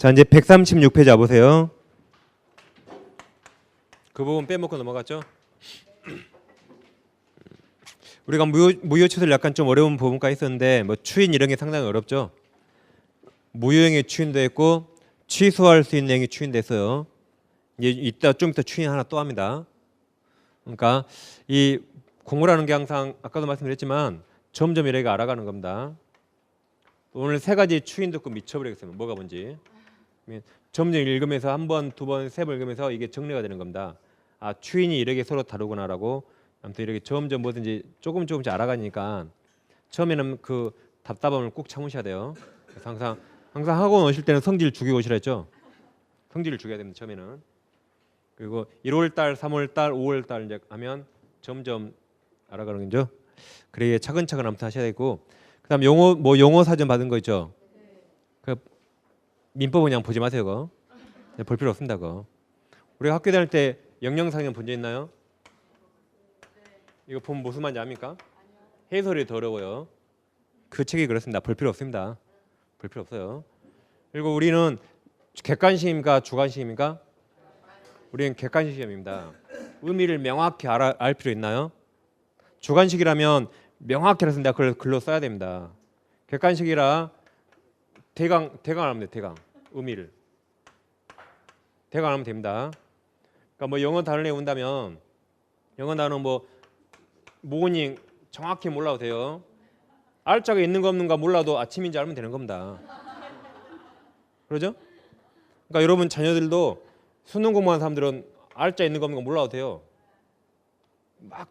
자, 이제 136페이지 와보세요. 그 부분 빼먹고 넘어갔죠? 우리가 무효추설 약간 좀 어려운 부분까지 있었는데 뭐 추인 이런 게 상당히 어렵죠. 무효행위 추인도 했고 취소할 수 있는 행위 추인됐어요. 이제 좀 이따 추인 하나 또 합니다. 그러니까 이 공부라는 게 항상 아까도 말씀드렸지만 점점 이렇게 알아가는 겁니다. 오늘 세 가지 추인 듣고 미쳐버리겠습니다. 뭐가 뭔지. 점점 읽으면서 한 번, 두 번, 세 번 읽으면서 이게 정리가 되는 겁니다. 아, 추인이 이렇게 서로 다르구나라고. 아무튼 이렇게 점점 뭐든지 조금씩 알아가니까 처음에는 그 답답함을 꼭 참으셔야 돼요. 그래서 항상 학원 오실 때는 성질 죽이고 오시라 했죠. 성질을 죽여야 됩니다. 처음에는. 그리고 1월 달, 3월 달, 5월 달 이제 하면 점점 알아가는 거죠. 그래 차근차근 아무튼 하셔야 되고. 그다음 용어 사전 받은 거 있죠. 그 민법 그냥 보지 마세요. 그거. 볼 필요 없습니다. 그거. 우리가 학교 다닐 때 영영상형 본 적 있나요? 이거 보면 무슨 말인지 압니까? 해설이 더 어려워요. 그 책이 그렇습니다. 볼 필요 없습니다. 볼 필요 없어요. 그리고 우리는 객관식입니까? 주관식입니까? 우리는 객관식 시험입니다. 의미를 명확히 알 필요 있나요? 주관식이라면 명확히 알아서 내가 그걸 글로 써야 됩니다. 객관식이라 대강 하면 돼요. 대강 의미를 대강 하면 됩니다. 그러니까 뭐 영어 단어를 외운다면 영어 단어 뭐 모닝 정확히 몰라도 돼요. 알짜가 있는 거 없는가 몰라도 아침인지 알면 되는 겁니다. 그러죠? 그러니까 여러분 자녀들도 수능 공부하는 사람들은 알짜 있는 거 없는 거 몰라도 돼요.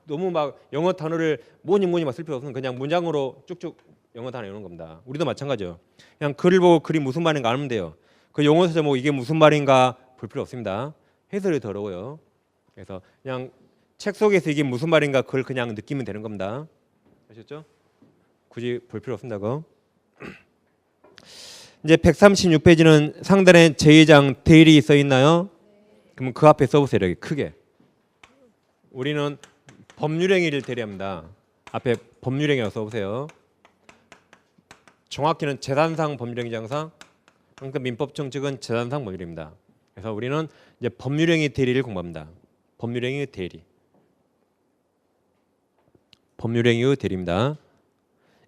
너무 영어 단어를 뭐니 막 쓸 필요 없으면 그냥 문장으로 쭉쭉 영어 단어 외우는 겁니다. 우리도 마찬가지죠. 그냥 글을 보고 글이 무슨 말인가 알면 돼요. 그 용어 사전 뭐 이게 무슨 말인가 볼 필요 없습니다. 해설이 더 어려워요. 그래서 그냥 책 속에서 이게 무슨 말인가 그걸 그냥 느끼면 되는 겁니다. 아셨죠? 굳이 볼 필요 없습니다. 그거. 이제 136페이지는 상단에 제2장 대일이 써 있나요? 그러면 그 앞에 써보세요. 이렇게 크게. 우리는 법률행위를 대리합니다. 앞에 법률행위라고 써보세요. 정확히는 재산상 법률행위장상, 항상 민법정 측은 재산상 법률입니다. 그래서 우리는 이제 법률행위 대리를 공부합니다. 법률행위 대리. 법률행위 대리입니다.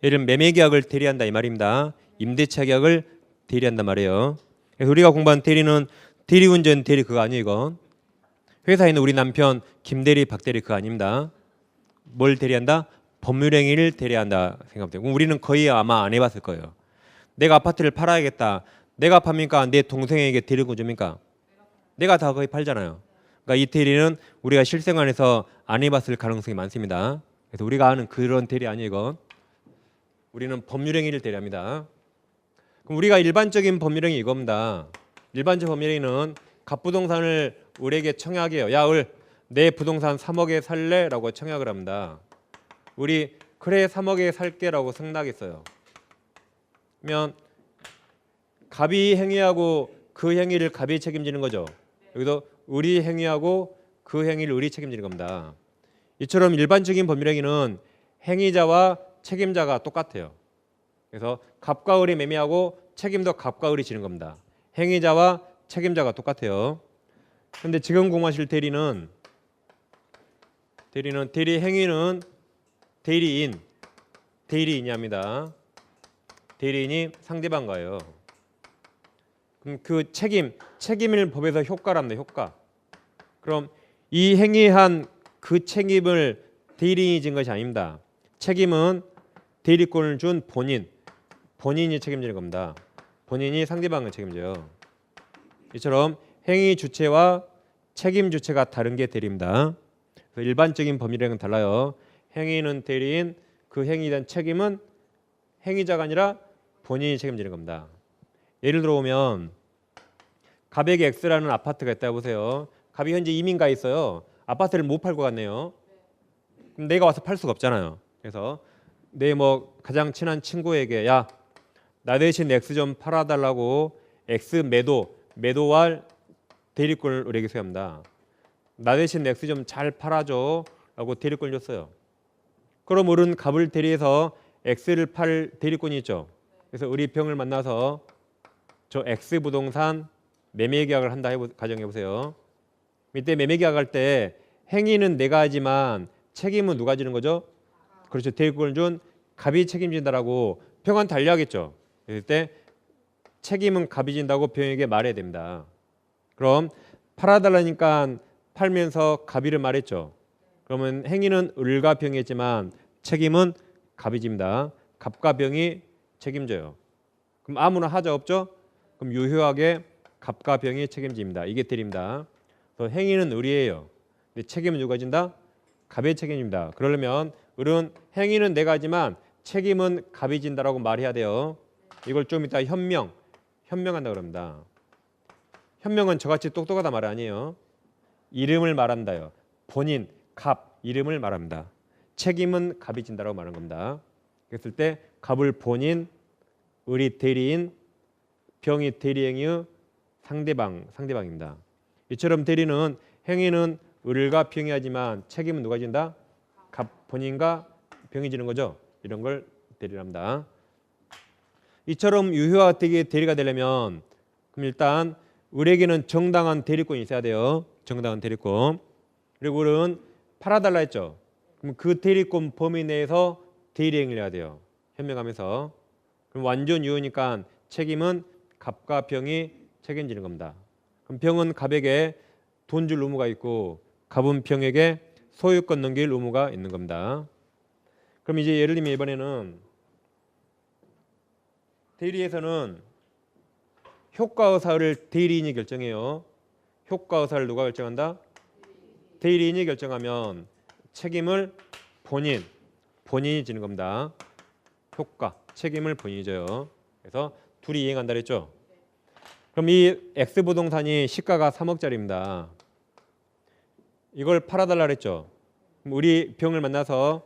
예를 들면 매매계약을 대리한다 이 말입니다. 임대차 계약을 대리한단 말이에요. 그래서 우리가 공부한 대리는 대리운전 대리 그거 아니에요. 이건 회사에 있는 우리 남편 김대리 박대리 그거 아닙니다. 뭘 대리한다? 법률행위를 대리한다 생각하면 돼요. 우리는 거의 아마 안 해봤을 거예요. 내가 아파트를 팔아야겠다. 내가 팝니까? 내 동생에게 대리고 줍니까? 내가 다 거의 팔잖아요. 그러니까 이 대리는 우리가 실생활에서 안 해봤을 가능성이 많습니다. 그래서 우리가 아는 그런 대리 아니에요. 이건 우리는 법률행위를 대리합니다. 그럼 우리가 일반적인 법률행위 이겁니다. 일반적 법률행위는 갑부동산을 을에게 청약해요. 야, 을, 내 부동산 3억에 살래? 라고 청약을 합니다. 우리 그래 3억에 살게라고 승낙했어요. 그러면 갑이 행위하고 그 행위를 갑이 책임지는 거죠. 여기도 을이 행위하고 그 행위를 을이 책임지는 겁니다. 이처럼 일반적인 법률행위는 행위자와 책임자가 똑같아요. 그래서 갑과 을이 매매하고 책임도 갑과 을이 지는 겁니다. 행위자와 책임자가 똑같아요. 그런데 지금 공부하실 대리는 대리 행위는 대리인이 합니다. 대리인이 상대방과예요. 그럼 그 책임을 법에서 효과랍니다. 효과. 그럼 이 행위한 그 책임을 대리인이 진 것이 아닙니다. 책임은 대리권을 준 본인이 책임지는 겁니다. 본인이 상대방을 책임져요. 이처럼 행위 주체와 책임 주체가 다른 게 대리입니다. 그래서 일반적인 법률행위는 달라요. 행위는 대리인, 그 행위에 대한 책임은 행위자가 아니라 본인이 책임지는 겁니다. 예를 들어 보면 갑에게 X라는 아파트가 있다고 보세요. 갑이 현재 이민가 있어요. 아파트를 못 팔고 갔네요. 그럼 내가 와서 팔 수가 없잖아요. 그래서 내 뭐 가장 친한 친구에게 야, 나 대신 X 좀 팔아달라고 X 매도할 대리권을 을에게 소유합니다. 나 대신 X 좀 잘 팔아줘 라고 대리권을 줬어요. 그럼 을은 갑을 대리해서 X를 팔 대리권이 있죠. 그래서 을이 병을 만나서 저 X 부동산 매매 계약을 한다 가정해 보세요. 이때 매매 계약할 때 행위는 내가 하지만 책임은 누가 지는 거죠? 그렇죠. 대리권을 준 갑이 책임진다라고 병은 달리하겠죠. 이때 책임은 갑이 진다고 병에게 말해야 됩니다. 그럼 팔아달라니까 팔면서 갑이를 말했죠. 그러면 행위는 을과 병이 했지만 책임은 갑이 집니다. 갑과 병이 책임져요. 그럼 아무나 하자 없죠? 그럼 유효하게 갑과 병이 책임집니다. 이게 대리입니다. 그래서 행위는 을이에요. 근데 책임은 누가 진다? 갑의 책임입니다. 그러려면 을은 행위는 내가 하지만 책임은 갑이 진다라고 말해야 돼요. 이걸 좀 이따 현명한다 그럽니다. 현명은 저같이 똑똑하다 말 아니에요. 이름을 말한다요. 본인, 갑, 이름을 말합니다. 책임은 갑이 진다라고 말하는 겁니다. 그랬을 때 갑을 본인, 을이 대리인, 병이 대리행위 상대방입니다. 이처럼 대리는 행위는 을과 병이 하지만 책임은 누가 진다? 갑 본인과 병이 지는 거죠. 이런 걸 대리랍니다. 이처럼 유효하게 대리가 되려면 그럼 일단 을에게는 정당한 대리권이 있어야 돼요. 정당한 대리권. 그리고 을은 팔아달라 했죠. 그럼 그 대리권 범위 내에서 대리행위를 해야 돼요. 현명하면서. 그럼 완전 유효니까 책임은 갑과 병이 책임지는 겁니다. 그럼 병은 갑에게 돈 줄 의무가 있고 갑은 병에게 소유권 넘길 의무가 있는 겁니다. 그럼 이제 예를 들면 이번에는 대리에서는 효과 의사를 대리인이 결정해요. 효과 의사를 누가 결정한다? 대리인이 결정하면 책임을 본인이 지는 겁니다. 효과, 책임을 본인이 져요. 그래서 둘이 이행한다 그랬죠? 그럼 이 X 부동산이 시가가 3억짜리입니다. 이걸 팔아달라 그랬죠? 우리 병을 만나서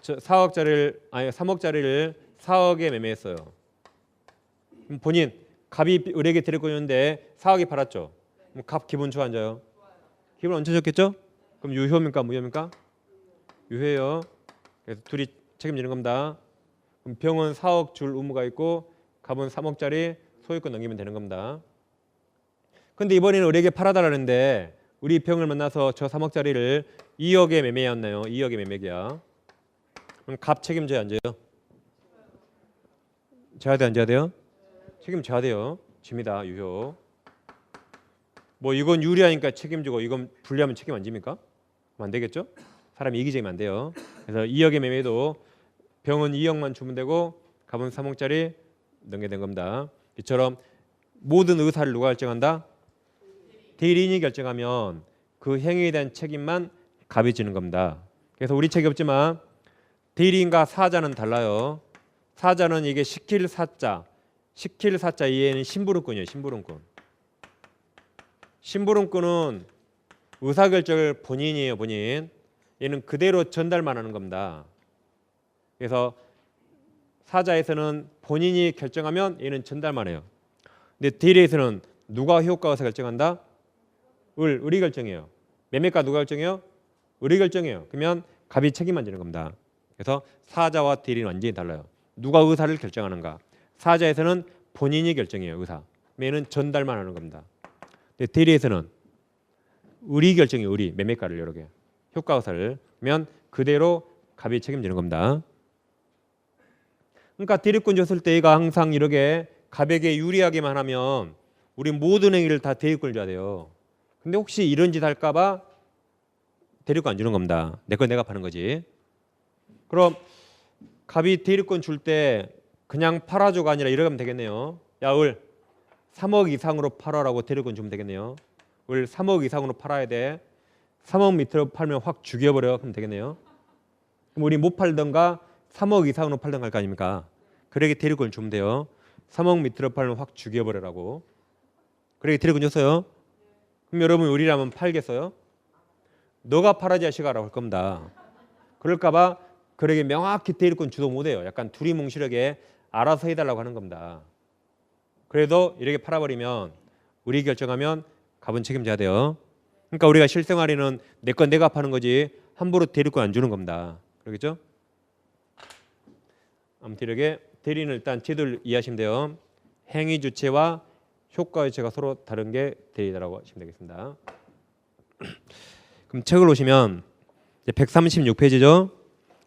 3억짜리를 4억에 매매했어요. 그럼 본인 갑이 을에게 대리권이었는데 4억에 팔았죠. 그럼 갑 기분 좋아져요? 기분 언제 좋겠죠? 그럼 유효입니까 무효입니까? 유효예요. 그래서 둘이 책임지는 겁니다. 그럼 병은 4억 줄 의무가 있고 갑은 3억짜리 소유권 넘기면 되는 겁니다. 근데 이번에는 을에게 팔아달라는데 우리 병을 만나서 저 3억짜리를 2억에 매매했나요? 2억에 매매계약. 그럼 갑 책임져야 안 져요? 져야 돼 안 져야 돼요? 책임져야 돼요. 집니다. 유효. 뭐 이건 유리하니까 책임지고 이건 불리하면 책임 안 집니까? 안 되겠죠? 사람이 이기적이면 안 돼요. 그래서 2억의 매매도 병은 2억만 주면 되고 갑은 3억짜리 넘게 된 겁니다. 이처럼 모든 의사를 누가 결정한다? 대리인이 결정하면 그 행위에 대한 책임만 갑이 지는 겁니다. 그래서 우리 책이 없지만 대리인과 사자는 달라요. 사자는 이게 시킬 사자 이해는 심부름꾼이에요. 심부름꾼은 의사결정을 본인이에요. 본인. 얘는 그대로 전달만 하는 겁니다. 그래서 사자에서는 본인이 결정하면 얘는 전달만 해요. 근데 대리에서는 누가 효과 의사 결정한다? 을이 결정해요. 매매가 누가 결정해요? 을이 결정해요. 그러면 갑이 책임만 지는 겁니다. 그래서 사자와 대리는 완전히 달라요. 누가 의사를 결정하는가? 사자에서는 본인이 결정해요. 의사. 매는 전달만 하는 겁니다. 근데 대리에서는 을이 결정해요. 을이 매매가를 여러 개. 효과 의사를. 그러면 그대로 갑이 책임지는 겁니다. 그러니까 대리권 줬을 때 얘가 항상 이렇게 갑에게 유리하게만 하면 우리 모든 행위를 다 대리권을 줘야 돼요. 근데 혹시 이런 짓 할까 봐 대리권 안 주는 겁니다. 내 거 내가 파는 거지. 그럼 갑이 대리권 줄 때 그냥 팔아줘가 아니라 이렇게 하면 되겠네요. 야, 을 3억 이상으로 팔아라고 대리권 주면 되겠네요. 을 3억 이상으로 팔아야 돼. 3억 밑으로 팔면 확 죽여버려. 그럼 되겠네요. 그럼 우리 못 팔던가 3억 이상으로 팔던가 할 거 아닙니까? 그러게 대리권 주면 돼요. 3억 밑으로 팔면 확 죽여버려라고. 그러게 대리권 줬어요. 그럼 여러분 우리라면 팔겠어요? 너가 팔아지 자식아라고 할 겁니다. 그럴까 봐 그러게 명확히 대리권 주도 못해요. 약간 둘이 뭉실하게 알아서 해달라고 하는 겁니다. 그래도 이렇게 팔아버리면 우리 결정하면 갑은 책임져야 돼요. 그러니까 우리가 실생활에는 내 건 내가 파는 거지 함부로 대리권 안 주는 겁니다. 그러겠죠? 아무튼 이렇게 대리는 일단 제도를 이해하시면 돼요. 행위 주체와 효과 주체가 서로 다른 게 대리다라고 하시면 되겠습니다. 그럼 책을 보시면 136페이지죠.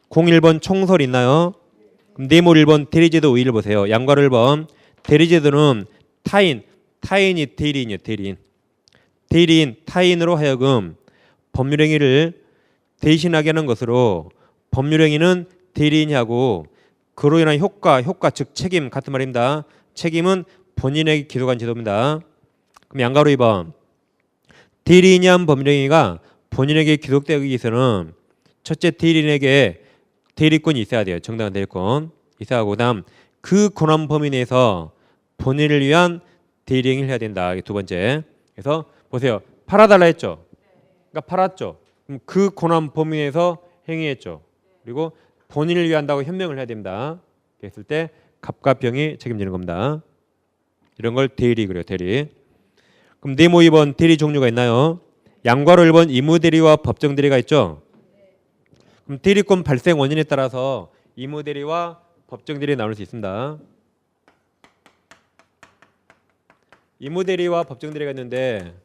01번 총설 있나요? 그럼 네모 1번 대리제도 의의를 보세요. 양괄호 1번 대리제도는 타인이 대리인이에요. 대리인 타인으로 하여금 법률행위를 대신하게 하는 것으로 법률행위는 대리인이 하고 그로 인한 효과 즉 책임 같은 말입니다. 책임은 본인에게 기소한 제도입니다. 그럼 양가로 2번 대리인이 한 법률행위가 본인에게 기속되기 위해서는 첫째 대리인에게 대리권이 있어야 돼요. 정당한 대리권 있어야 하고 그다음 그 권한 범위 내에서 본인을 위한 대리행위를 해야 된다. 이게 두 번째. 그래서 보세요. 팔아달라 했죠. 그러니까 팔았죠. 그럼 그 권한 범위 내에서 행위했죠. 그리고 본인을 위한다고 현명을 해야 됩니다. 그랬을 때 갑과 병이 책임지는 겁니다. 이런 걸 대리 그래요. 대리. 그럼 네모 2번 대리 종류가 있나요? 양괄호 1번 임무대리와 법정대리가 있죠. 그럼 대리권 발생 원인에 따라서 임무대리와 법정대리 나눌 수 있습니다. 임무대리와 법정대리가 있는데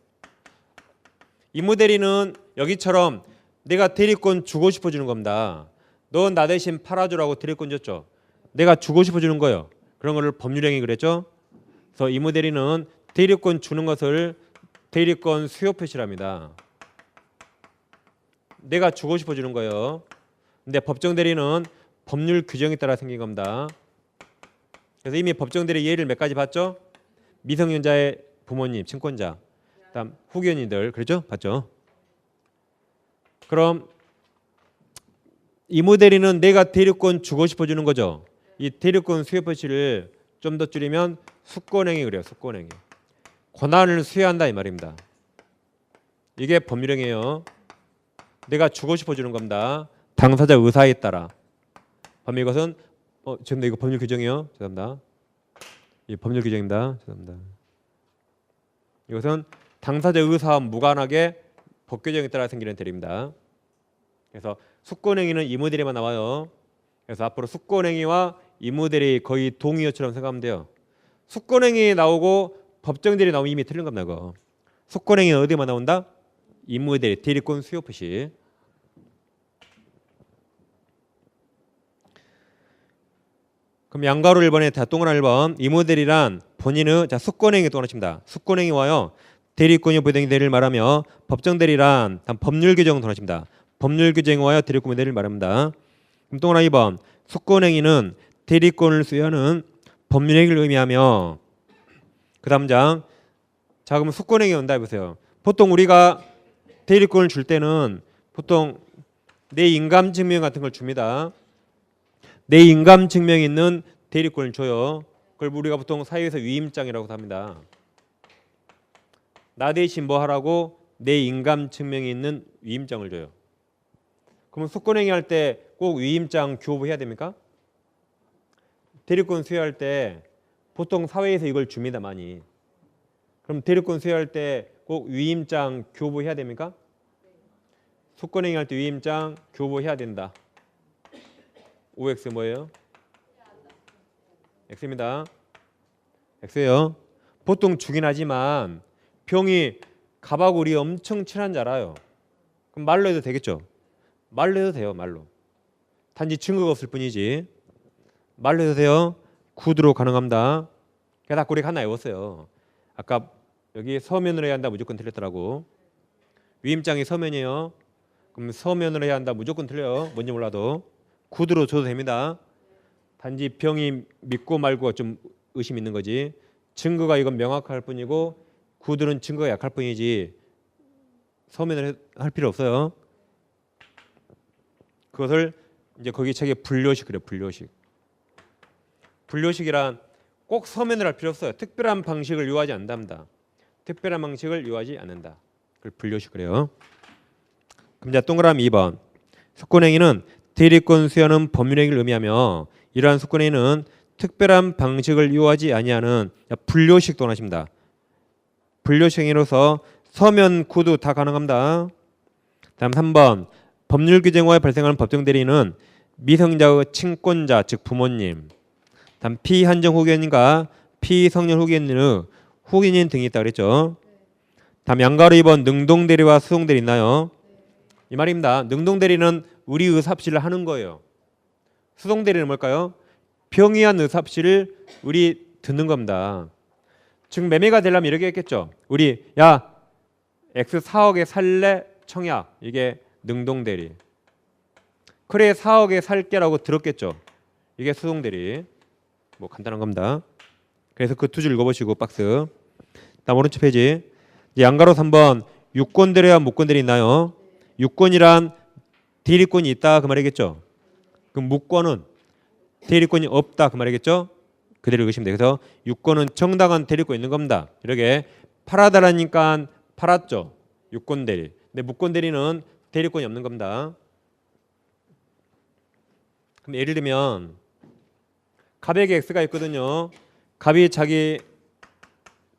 임무대리는 여기처럼 내가 대리권 주고 싶어 주는 겁니다. 넌 나 대신 팔아주라고 대리권 줬죠. 내가 주고 싶어 주는 거예요. 그런 거를 법률행위 그랬죠. 그래서 임무대리는 대리권 주는 것을 대리권 수요 표시랍니다. 내가 주고 싶어 주는 거예요. 근데 법정대리는 법률 규정에 따라 생긴 겁니다. 그래서 이미 법정대리 예를 몇 가지 봤죠? 미성년자의 부모님, 친권자, 그다음 후견인들 그렇죠? 봤죠? 그럼 임무대리는 내가 대리권 주고 싶어 주는 거죠. 이 대리권 수요 표시를 좀 더 줄이면 수권행위 그래요. 수권행위. 권한을 수여한다 이 말입니다. 이게 법률행위예요. 내가 주고 싶어 주는 겁니다. 당사자 의사에 따라. 법률 이것은 지금 이거 법률 규정이요. 죄송합니다. 이 법률 규정입니다. 죄송합니다. 이것은 당사자 의사와 무관하게 법 규정에 따라 생기는 대리입니다. 그래서 수권행위는 임무대리만 나와요. 그래서 앞으로 수권행위와 임무대리 거의 동의어처럼 생각하면 돼요. 수권행위 나오고 법정대리 나오면 이미 틀린 겁니다. 그거. 수권행위는 어디만 나온다? 임무대리, 대리권 수요 표시. 그럼 양가로 1번에 다 동그란 1번 임무대리란 본인의 수권행위 동그라칩니다. 수권행위 와요. 대리권이 부여된 대리를 말하며 법정대리란 법률 규정 동그라칩니다. 법률 규정이 와요. 대리권 대리를 말합니다. 그럼 동그란 2번 수권행위는 대리권을 수여하는 법률행위를 의미하며 그 다음 자 그럼 수권행위 온다 해보세요. 보통 우리가 대리권을 줄 때는 보통 내 인감증명 같은 걸 줍니다. 내 인감증명이 있는 대리권을 줘요. 그걸 우리가 보통 사회에서 위임장이라고 합니다. 나 대신 뭐 하라고 내 인감증명이 있는 위임장을 줘요. 그러면 수권행위 할 때 꼭 위임장 교부해야 됩니까? 대리권 수여할 때 보통 사회에서 이걸 줍니다. 많이. 그럼 대리권 수여할 때 꼭 위임장 교부해야 됩니까? 수권행위 할 때 위임장 교부해야 된다. OX 뭐예요? X입니다. X예요. 보통 주긴 하지만 병이 갑하고 우리 엄청 친한 줄 알아요. 그럼 말로 해도 되겠죠? 말로 해도 돼요. 말로. 단지 증거가 없을 뿐이지. 말로 해도 돼요. 구두로 가능합니다. 그래서 우리가 하나 외웠어요. 아까 여기 서면으로 해야 한다 무조건 틀렸더라고. 위임장이 서면이에요. 그럼 서면으로 해야 한다 무조건 틀려요. 뭔지 몰라도. 구두로 줘도 됩니다. 단지 병이 믿고 말고 좀 의심 있는 거지. 증거가 이건 명확할 뿐이고 구두는 증거가 약할 뿐이지 서면을 할 필요 없어요. 그것을 이제 거기 책에 분료식 그래요. 분료식. 분료식이란 꼭 서면을 할 필요 없어요. 특별한 방식을 요하지 않는답니다. 특별한 방식을 요하지 않는다. 그걸 분료식 그래요. 그럼 자 동그라미 2번. 수권행위는 대리권 수여는 법률행위를 의미하며 이러한 수권행위는 특별한 방식을 요하지 아니하는 분료식 동원하십니다. 분료식 행위로서 서면, 구두 다 가능합니다. 다음 3번. 법률 규정화에 발생하는 법정 대리는 미성년자의 친권자 즉 부모님, 다음 피한정 후견인과 피성년 후견인은 후견인 등이 있다 그랬죠. 다음 양가로 2번 능동대리와 수동대리 있나요? 이 말입니다. 능동대리는 우리 의사합실을 하는 거예요. 수동대리는 뭘까요? 병이한 의사합실을 우리 듣는 겁니다. 즉 매매가 되려면 이렇게 했겠죠. 우리 야 X 4억에 살래 청약 이게 능동대리. 그래 4억에 살게라고 들었겠죠. 이게 수동대리. 뭐 간단한 겁니다. 그래서 그 두 줄 읽어보시고 박스. 다음 오른쪽 페이지. 양가로 3번 유권대리와 무권대리 있나요? 유권이란 대리권이 있다 그 말이겠죠. 그럼 무권은 대리권이 없다 그 말이겠죠. 그대로 읽으시면 돼요. 그래서 유권은 정당한 대리권이 있는 겁니다. 이렇게 팔아달라니까 팔았죠. 유권대리. 근데 무권대리는 대리권이 없는 겁니다. 그럼 예를 들면 갑에게 X가 있거든요. 갑이 자기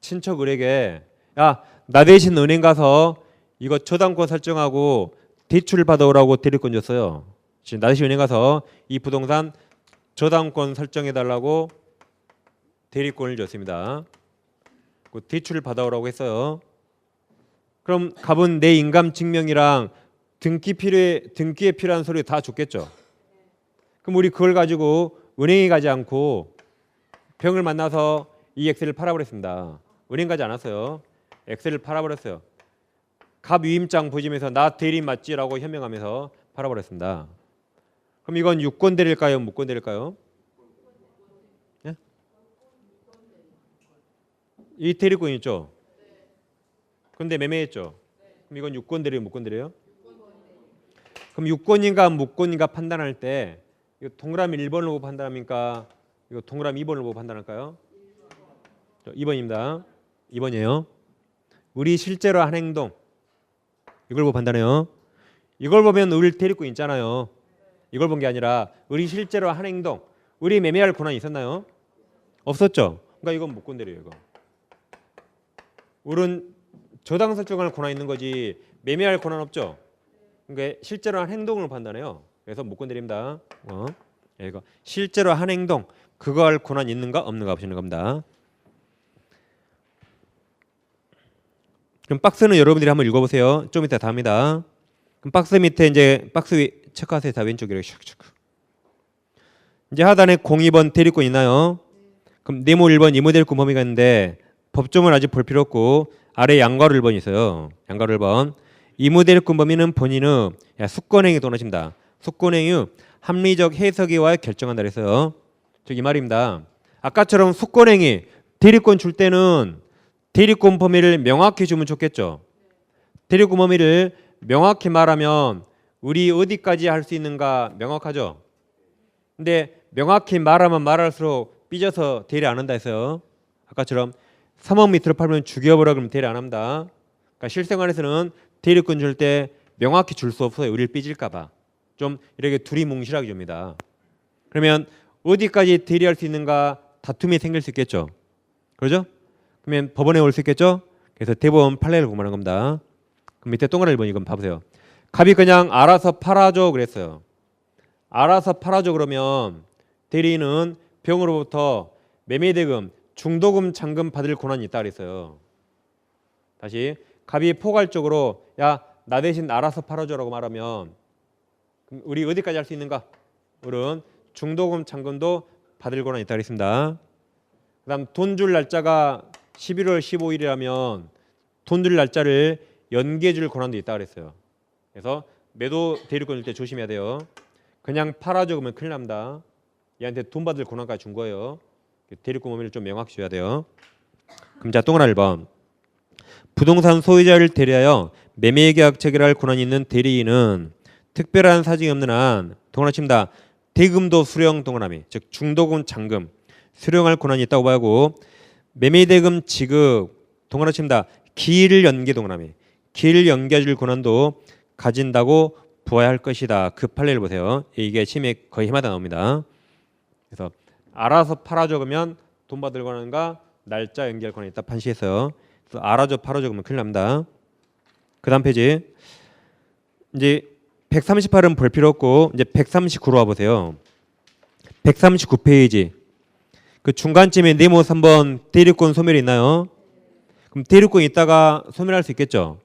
친척 을에게 야 나 대신 은행 가서 이거 저당권 설정하고 대출을 받아오라고 대리권 줬어요. 지금 나 대신 은행 가서 이 부동산 저당권 설정해달라고 대리권을 줬습니다. 그 대출을 받아오라고 했어요. 그럼 갑은 내 인감 증명이랑 등기에 필요한 서류 다 줬겠죠. 그럼 우리 그걸 가지고 은행에 가지 않고 병을 만나서 이 X를 팔아버렸습니다. 은행 가지 않았어요. X를 팔아버렸어요. 갑 위임장 보시면서 나 대리인 맞지라고 현명하면서 팔아버렸습니다. 그럼 이건 유권대리일까요? 무권대리일까요? 예? 이 대리권 있죠. 근데 매매했죠. 그럼 이건 유권대리 무권대리예요? 그럼 유권인가 무권인가 판단할 때 이거 동그라미 1번을 보고 판단합니까? 이거 동그라미 2번을 보고 판단할까요? 2번입니다. 2번이에요. 우리 실제로 한 행동 이걸 보고 판단해요. 이걸 보면 우리 대리권 있잖아요. 이걸 본 게 아니라 우리 실제로 한 행동 우리 매매할 권한이 있었나요? 없었죠. 그러니까 이건 무권대리예요. 이거. 우리는 저당 설정할 권한 있는 거지 매매할 권한 없죠. 그러니까 실제로 한 행동을 판단해요. 그래서 무권대리입니다. 이거 실제로 한 행동 그거 할 권한 있는가 없는가 보시는 겁니다. 그럼 박스는 여러분들이 한번 읽어보세요. 좀 이따 다 합니다. 그럼 박스 밑에 이제 박스 위 체크하세요. 다 왼쪽으로 샥샥. 이제 하단에 02번 대리권 있나요? 그럼 네모 1번 이모델권 범위가 있는데 법조문 아직 볼 필요 없고 아래 양가로 1번이 있어요. 양가로 1번 이모델권 범위는 본인의 수권행위 동원하십니다. 수권행위 합리적 해석이와 결정한다 그랬어요. 즉 이 말입니다. 아까처럼 수권행위 대리권 줄 때는 대리권 범위를 명확히 주면 좋겠죠. 대리권 범위를 명확히 말하면 우리 어디까지 할 수 있는가 명확하죠. 근데 명확히 말하면 말할수록 삐져서 대리 안 한다 했어요. 아까처럼 3억 밑으로 팔면 죽여버려 그러면 대리 안 합니다. 그러니까 실생활에서는 대리권 줄 때 명확히 줄 수 없어요. 우리를 삐질까 봐. 좀 이렇게 둘이 뭉실하게 줍니다. 그러면 어디까지 대리할 수 있는가 다툼이 생길 수 있겠죠. 그러죠? 그러면 법원에 올 수 있겠죠. 그래서 대법원 판례를 공부하는 겁니다. 그럼 밑에 동그라미 1번 이건 봐보세요. 갑이 그냥 알아서 팔아줘 그랬어요. 알아서 팔아줘 그러면 대리인은 병으로부터 매매대금, 중도금, 잔금 받을 권한이 있다 그랬어요. 다시 갑이 포괄적으로 야 나 대신 알아서 팔아줘라고 말하면 그럼 우리 어디까지 할 수 있는가? 우리는 중도금, 잔금도 받을 권한이 있다 그랬습니다. 그 다음 돈 줄 날짜가 11월 15일이라면 돈 줄 날짜를 연기해 줄 권한도 있다 그랬어요. 그래서 매도 대리권 줄 때 조심해야 돼요. 그냥 팔아줘 그러면 큰일 납니다. 얘한테 돈 받을 권한까지 준 거예요. 대리권 범위를 좀 명확히 줘야 돼요. 그럼 자 동그라미 1번 부동산 소유자를 대리하여 매매계약 체결할 권한이 있는 대리인은 특별한 사정이 없는 한 동그라미 칩니다. 대금도 수령 동그라미 즉 중도금 잔금 수령할 권한이 있다고 봐야고 매매대금 지급 동그라미 칩니다. 기일을 연계 동그라미 기일을 연계해줄 권한도 가진다고 보아야 할 것이다. 그 판례를 보세요. 이게 심의에 거의 해마다 나옵니다. 그래서 알아서 팔아줘 그러면 돈 받을 권한과 날짜 연계할 권한이 있다 판시했어요. 그래서 알아줘 팔아줘 그러면 큰일 납니다. 그 다음 페이지 이제 138은 볼 필요 없고 이제 139로 와보세요. 139페이지 그 중간쯤에 네모스 한번 대리권 소멸이 있나요? 그럼 대리권 있다가 소멸할 수 있겠죠.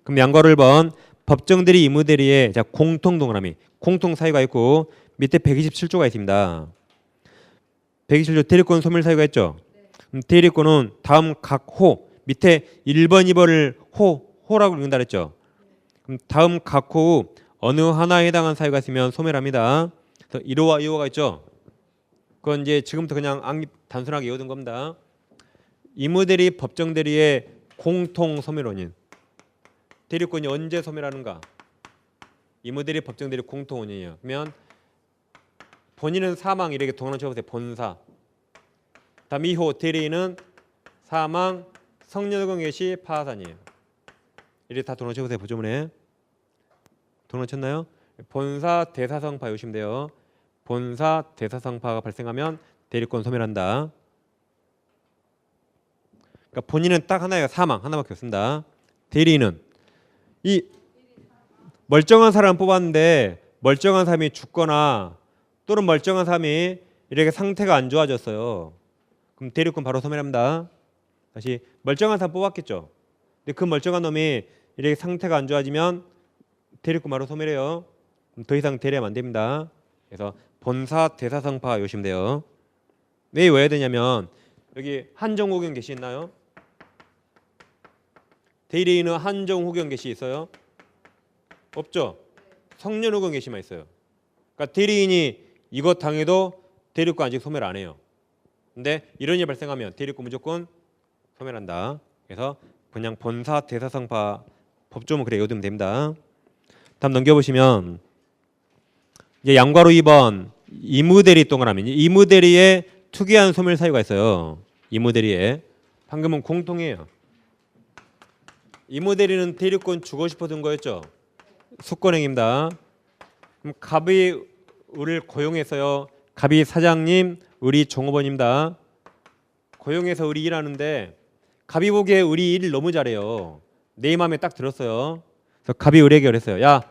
그럼 양괄호 1번 법정 대리 의무 대리에 자 공통 동그라미 공통 사유가 있고 밑에 127조가 있습니다. 127조 대리권 소멸 사유가 있죠. 그럼 대리권은 다음 각 호 밑에 1번 2번을 호라고 읽는다 그랬죠. 그럼 다음 각 호 후 어느 하나에 해당한 사유가 있으면 소멸합니다. 그래서 1호와 2호가 있죠. 그건 이제 지금부터 그냥 단순하게 외우는 겁니다. 의무대리 법정대리의 공통 소멸 원인. 대리권이 언제 소멸하는가? 의무대리 법정대리 공통 원인이에요. 그러면 본인은 사망 이렇게 동원을 쳐보세요. 본사. 다음 2호 대리인은 사망 성년금 개시 파산이에요. 이렇게 다 동원을 쳐보세요. 보조문에. 동원을 쳤나요? 본사 대사성파 외우시면 돼요. 본사 대사성파가 발생하면 대리권 소멸한다. 그러니까 본인은 딱 하나예요. 사망 하나밖에 없습니다. 대리인은 이 멀쩡한 사람 뽑았는데 멀쩡한 사람이 죽거나 또는 멀쩡한 사람이 이렇게 상태가 안 좋아졌어요. 그럼 대리권 바로 소멸합니다. 다시 멀쩡한 사람 뽑았겠죠. 근데 그 멀쩡한 놈이 이렇게 상태가 안 좋아지면 대리권 바로 소멸해요. 그럼 더 이상 대리하면 안 됩니다. 그래서 본사 대사성파 외우시면 돼요. 왜 외워야 되냐면 여기 한정호경 개시 있나요? 대리인은 한정호경 개시 있어요? 없죠. 성년호경 개시만 있어요. 그러니까 대리인이 이것 당해도 대리권 아직 소멸 안 해요. 근데 이런 일이 발생하면 대리권 무조건 소멸한다. 그래서 그냥 본사 대사성파 법조문 그래 외우면 됩니다. 다음 넘겨보시면 이제 양괄호 2번 의무대리 동그라미 의무대리에 특이한 소멸 사유가 있어요. 의무대리에 방금은 공통이에요. 의무대리는 대리권 주고 싶어준 거였죠. 수권행입니다. 그럼 갑이 우리를 고용해서요. 갑이 사장님, 우리 종업원입니다. 고용해서 우리 일하는데 갑이 보기에 우리 일 너무 잘해요. 내 마음에 딱 들었어요. 그래서 갑이 우리에게 그랬어요. 야,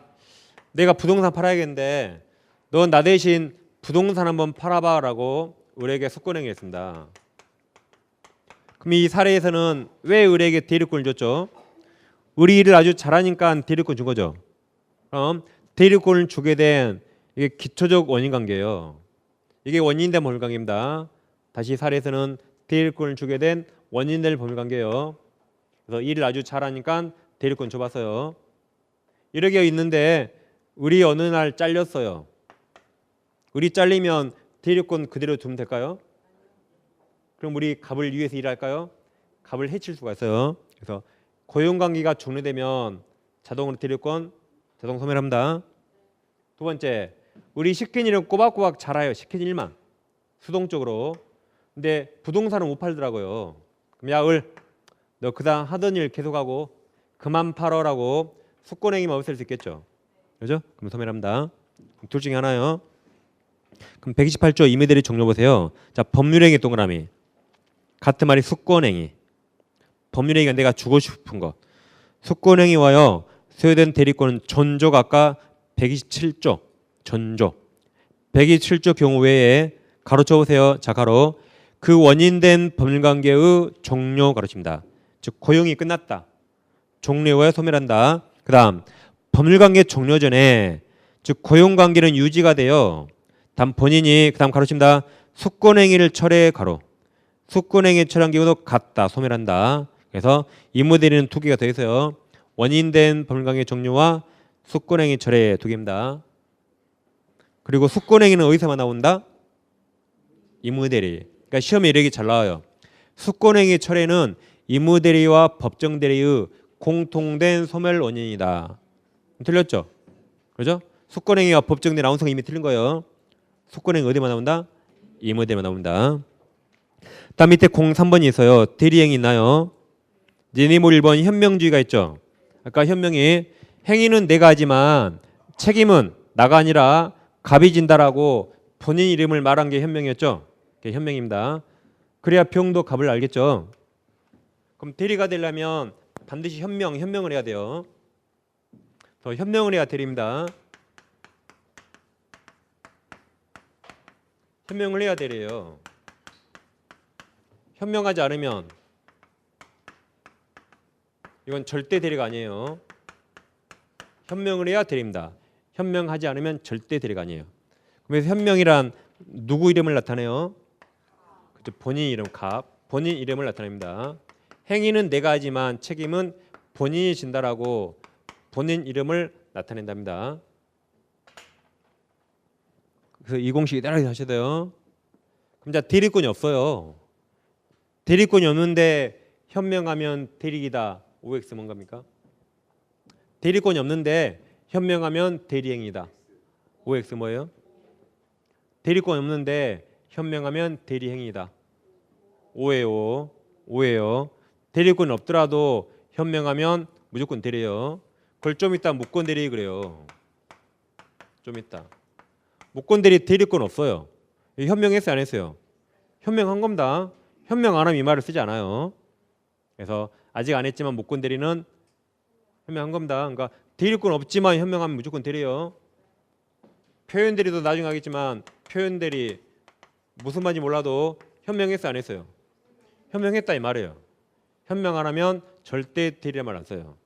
내가 부동산 팔아야겠는데 넌 나 대신 부동산 한번 팔아봐라고 우리에게 수권행했습니다. 그럼 이 사례에서는 왜 우리에게 대리권을 줬죠? 우리 일을 아주 잘하니까 대리권 준 거죠. 그럼 대리권을 주게 된 이게 기초적 원인 관계예요. 이게 원인된 법률 관계입니다. 다시 사례에서는 대리권을 주게 된 원인될 법률 관계예요. 그래서 일을 아주 잘하니까 대리권 줘봤어요. 이렇게 있는데 우리 어느 날 잘렸어요. 우리 잘리면 대리권 그대로 두면 될까요? 그럼 우리 갑을 위해서 일할까요? 갑을 해칠 수가 있어요. 그래서 고용관계가 종료되면 자동으로 대리권 자동 소멸합니다. 두 번째, 우리 시킨 일은 꼬박꼬박 잘해요. 시킨 일만 수동적으로. 근데 부동산은 못 팔더라고요. 그럼 야, 너 그다음 하던 일 계속하고 그만 팔어라고 수권행위만 없앨 수 있겠죠. 그죠? 그럼 소멸합니다. 둘 중에 하나요. 그럼 128조 임의대리 종료 보세요. 자, 법률행위 동그라미. 같은 말이 수권행위. 법률행위가 내가 주고 싶은 것. 수권행위와요. 소요된 대리권은 전조가 아까 127조. 전조. 127조 경우 외에 가로쳐 보세요. 자, 가로. 그 원인된 법률관계의 종료 가로칩니다. 즉 고용이 끝났다. 종료에 소멸한다. 그 다음 법률관계 종료 전에 즉 고용관계는 유지가 돼요. 다음 본인이 그 다음 가로칩니다. 수권행위를 철회 가로. 수권행위 철회한 경우도 같다. 소멸한다. 그래서 의무대리는 두 개가 더 있어요. 원인된 법률관계 종료와 수권행위 철회 두 개입니다. 그리고 수권행위는 어디서만 나온다? 의무대리. 그러니까 시험에 이렇게 잘 나와요. 수권행위 철회는 의무대리와 법정대리의 공통된 소멸 원인이다. 틀렸죠? 그죠? 수권행위와 법정대리 나온성이 이미 틀린 거예요. 수권행위 어디만 나온다? 의무대리만 나온다. 다음 밑에 03번이 있어요. 대리행위 있나요? 네모 1번 현명주의가 있죠. 아까 현명이 행위는 내가 하지만 책임은 나가 아니라 갑이 진다라고 본인 이름을 말한 게 현명이었죠. 그게 현명입니다. 그래야 병도 갑을 알겠죠. 그럼 대리가 되려면 반드시 현명을 해야 돼요. 더 현명을 해야 대리입니다. 현명을 해야 되래요. 현명하지 않으면 이건 절대 대리가 아니에요. 현명을 해야 대리입니다. 현명하지 않으면 절대 대리가 아니에요. 그래서 현명이란 누구 이름을 나타내요? 그죠? 본인 이름 갑, 본인 이름을 나타냅니다. 행위는 내가 하지만 책임은 본인이 진다라고 본인 이름을 나타낸답니다. 그래서 이 공식 이대로 하셔야 돼요. 그럼 자 대리권이 없어요. 대리권이 없는데 현명하면 대리이다. OX 뭔갑니까? 대리권이 없는데 현명하면 대리행위다. OX 뭐예요? 대리권이 없는데 현명하면 대리행위다. 오예요. 오예요. 대리권이 없더라도 현명하면 무조건 대리예요. 그걸 좀 이따 무권 대리 그래요. 좀 이따. 무권 대리 대리권 없어요. 현명했어요, 안 했어요? 현명한 겁니다. 현명 안 하면 이 말을 쓰지 않아요. 그래서 아직 안 했지만 무권 대리는 현명한 겁니다. 그러니까 대리권 없지만 현명하면 무조건 대리예요. 표현 대리도 나중에 하겠지만 표현 대리 무슨 말인지 몰라도 현명했어, 안 했어요? 현명했다 이 말이에요. 현명 안 하면 절대 대리란 말 안 써요.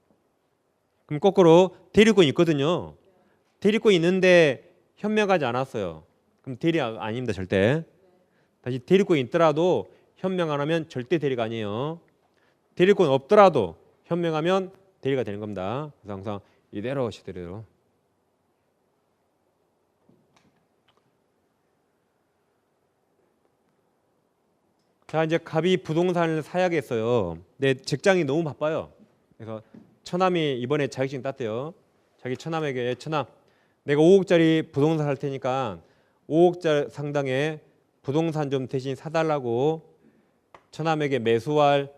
그럼 거꾸로 대리권이 있거든요. 대리권이 있는데 현명하지 않았어요. 그럼 대리 아닙니다, 절대. 다시 대리권이 있더라도 현명 안 하면 절대 대리가 아니에요. 대리권 없더라도 현명하면 대리가 되는 겁니다. 그래서 항상 이대로 시대로. 자, 이제 갑이 부동산을 사야겠어요. 근데 직장이 너무 바빠요. 그래서 처남이 이번에 자격증 땄대요. 자기 처남에게 처남, 내가 5억짜리 부동산 살 테니까 5억짜리 상당의 부동산 좀 대신 사달라고 처남에게 매수할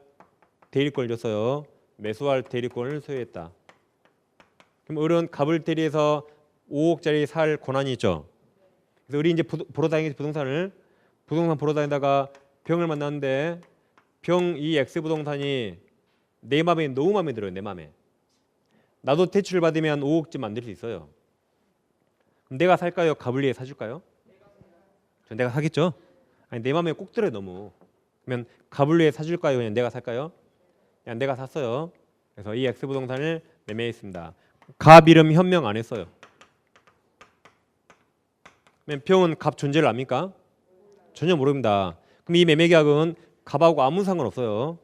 대리권을 줬어요. 매수할 대리권을 소유했다. 그럼 을은 갑을 대리해서 5억짜리 살 권한이 있죠. 그래서 을이 이제 보러 다니겠지, 부동산 보러 다니다가 병을 만났는데 병 이 X 부동산이 내 마음에 너무 마음에 들어요. 내 마음에. 나도 대출을 받으면 5억쯤 만들 수 있어요. 그럼 내가 살까요? 갑을 위해 사줄까요? 내가 사겠죠. 아니 내 마음에 꼭 들어요 너무. 그러면 갑을 위해 사줄까요? 그냥 내가 살까요? 그냥 내가 샀어요. 그래서 이 X 부동산을 매매했습니다. 갑 이름 현명 안 했어요. 그러면 병은 갑 존재를 압니까? 전혀 모릅니다. 그럼 이 매매 계약은 갑하고 아무 상관없어요.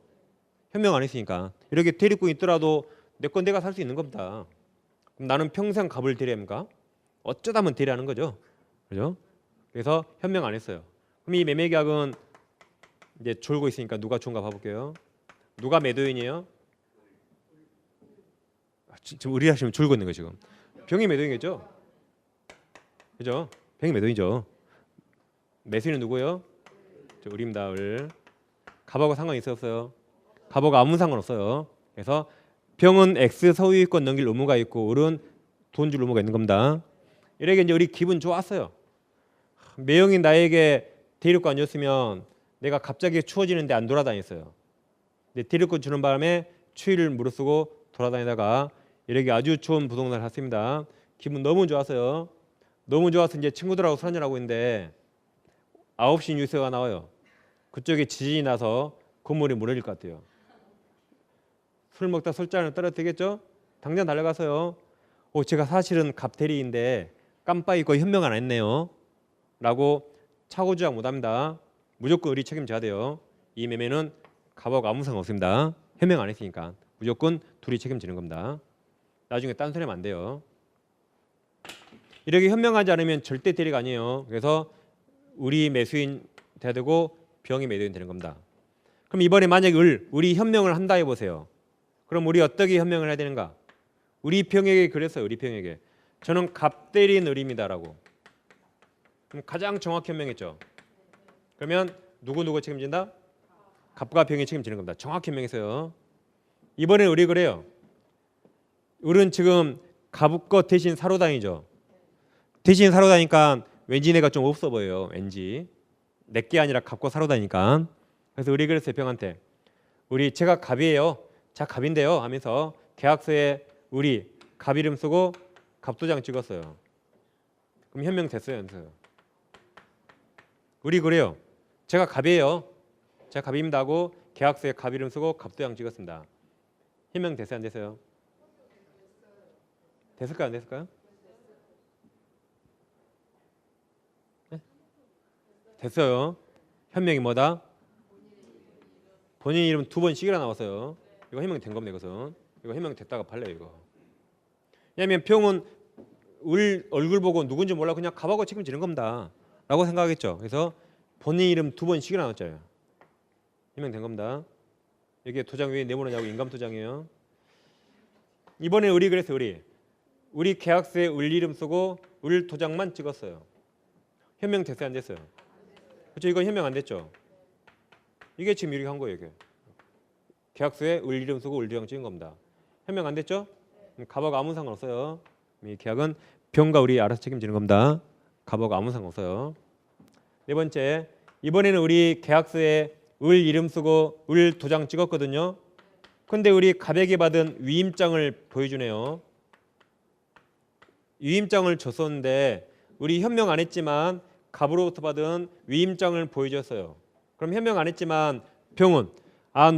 현명 안 했으니까. 이렇게 대리권 있더라도 내 건 내가 살 수 있는 겁니다. 그럼 나는 평생 갑을 대리합니까? 어쩌다 하면 대리하는 거죠. 그죠? 그래서 현명 안 했어요. 그럼 이 매매 계약은 이제 졸고 있으니까 누가 좋은가 봐볼게요. 누가 매도인이에요? 지금 의리하시면 졸고 있는 거 지금. 병이 매도인이겠죠? 그죠? 병이 매도인이죠. 매수인은 누구예요? 을입니다. 을. 갑하고 상관이 있었어요. 갑하고 아무 상관없어요. 그래서 병은 X 소유권 넘길 의무가 있고 을은 돈 줄 의무가 있는 겁니다. 이렇게 이제 을이 기분 좋았어요. 매형이 나에게 대리권 안 줬으면 내가 갑자기 추워지는데 안 돌아다녔어요. 근데 대리권 주는 바람에 추위를 무릅쓰고 돌아다니다가 이렇게 아주 좋은 부동산을 샀습니다. 기분 너무 좋았어요. 너무 좋아서 이제 친구들하고 술 한잔하고 있는데 9시 뉴스가 나와요. 그쪽에 지진이 나서 건물이 무너질 것 같아요. 술 먹다 술잔을 떨어뜨리겠죠? 당장 달려가서요. 제가 사실은 갑 대리인데 깜빡 잊고 현명 안 했네요. 라고 차고주장 못합니다. 무조건 을이 책임져야 돼요. 이 매매는 갑하고 아무 상관없습니다. 현명 안 했으니까 무조건 둘이 책임지는 겁니다. 나중에 딴소리하면 안 돼요. 이렇게 현명하지 않으면 절대 대리가 아니에요. 그래서 을이 매수인 돼야 되고 병이 매도인 되는 겁니다. 그럼 이번에 만약 을이 현명을 한다 해보세요. 그럼 우리 어떻게 현명을 해야 되는가? 을이 병에게 그랬어요. 을이 병에게 저는 갑 대리인 을입니다라고. 그럼 가장 정확히 현명했죠. 그러면 누구 책임진다? 갑과 병이 책임지는 겁니다. 정확히 현명했어요. 이번에 을이 그래요. 을은 지금 갑과 대신 사러 다니죠. 대신 사러 다니까 왠지 내가 좀 없어 보여요. 왠지 내게 아니라 갑과 사러 다니까. 그래서 을이 그랬어요. 병한테 제가 갑이에요. 자 갑인데요 하면서 계약서에 을이 갑 이름 쓰고 갑도장 찍었어요. 그럼 현명 됐어요. 을이 그래요. 제가 갑이에요. 제가 갑입니다 하고 계약서에 갑 이름 쓰고 갑도장 찍었습니다. 현명 됐어요 안 됐어요? 됐을까요 안 됐을까요? 네? 됐어요. 현명이 뭐다? 본인 이름 2번씩이나 나왔어요. 이거 현명이 된 겁니다. 이것은 이거 현명이 됐다가 팔려요 이거. 왜냐하면 병은 얼굴 보고 누군지 몰라 그냥 갑하고 책임지는 겁니다 라고 생각하겠죠. 그래서 본인 이름 2번씩이나 나왔잖아요. 현명된 겁니다. 여기에 도장 위에 네모나냐고 인감 도장이에요. 이번에 우리 그랬어요. 우리 계약서에 을 이름 쓰고 을 도장만 찍었어요. 현명 됐어요 안 됐어요? 그렇죠. 이건 현명 안 됐죠. 이게 지금 이렇게 한 거예요. 이게 계약서에 을 이름 쓰고 을 도장 찍은 겁니다. 현명 안 됐죠? 갑하고 아무 상관없어요. 이 계약은 병과 우리 알아서 책임지는 겁니다. 갑하고 아무 상관없어요. 네 번째, 이번에는 우리 계약서에 을 이름 쓰고 을 도장 찍었거든요. 근데 우리 갑에게 받은 위임장을 보여주네요. 위임장을 줬었는데 우리 현명 안 했지만 갑으로부터 받은 위임장을 보여줬어요. 그럼 현명 안 했지만 병은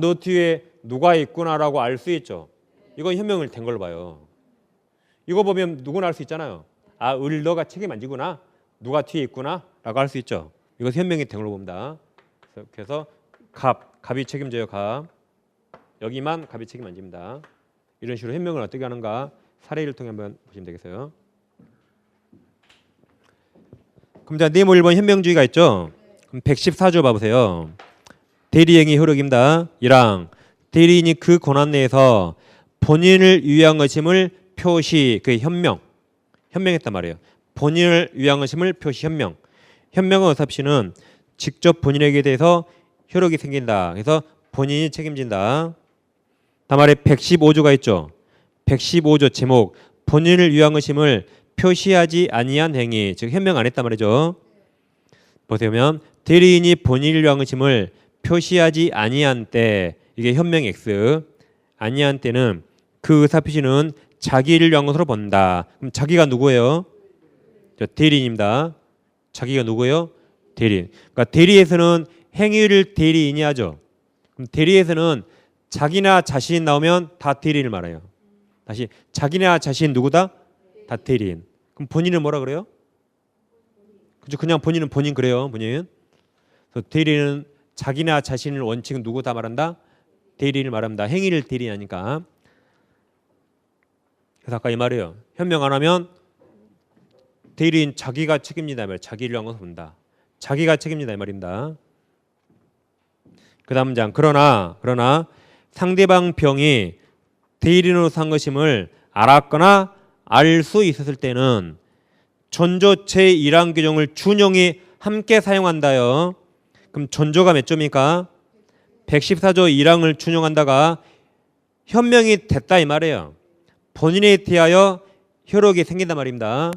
너 뒤에 누가 있구나라고 알 수 있죠. 이건 현명을 된 걸로 봐요. 이거 보면 누구나 알 수 있잖아요. 을 너가 책임 안 지구나. 누가 뒤에 있구나 라고 할 수 있죠. 이거 현명이 된 걸로 봅니다. 그래서 갑이 책임져요. 갑. 여기만 갑이 책임 안 집니다. 이런 식으로 현명을 어떻게 하는가 사례를 통해 한번 보시면 되겠어요. 그럼 자 네모 1번 현명주의가 있죠. 그럼 114조 봐보세요. 대리행위 효력입니다. 1항 대리인이 그 권한 내에서 본인을 위한 것임을 표시 그 현명했단 말이에요. 본인을 위한 것임을 표시 현명은 의사표시는 직접 본인에게 대해서 효력이 생긴다. 그래서 본인이 책임진다. 다음 아래 115조가 있죠. 115조 제목 본인을 위한 것임을 표시하지 아니한 행위 즉 현명 안 했단 말이죠. 보시면 대리인이 본인을 위한 것임을 표시하지 아니한 때 이게 현명 X 아니한 때는 그 의사표시는 자기를 위한 것으로 본다. 그럼 자기가 누구예요? 대리인입니다. 자기가 누구예요? 대리인. 그러니까 대리에서는 행위를 대리인이 하죠. 그럼 대리에서는 자기나 자신 나오면 다 대리인을 말해요. 다시 자기나 자신 누구다? 다 대리인. 그럼 본인은 뭐라 그래요? 그죠? 그냥 본인은 본인 그래요. 본인. 그래서 대리인은 자기나 자신을 원칙은 누구 다 말한다? 대리인을 말합니다. 행위를 대리인하니까. 그래서 아까 이 말이에요. 현명 안 하면 대리인 자기가 책임진다 말. 자기를 위한 것을 본다. 자기가 책임진다 이 말입니다. 그 다음 장 그러나 상대방 병이 대리인으로 산 것임을 알았거나 알 수 있었을 때는 전조 제1항 규정을 준용이 함께 사용한다요. 그럼 전조가 몇 조입니까? 114조 1항을 준용한다가 현명이 됐다 이 말이에요. 본인에 대하여 효력이 생긴단 말입니다.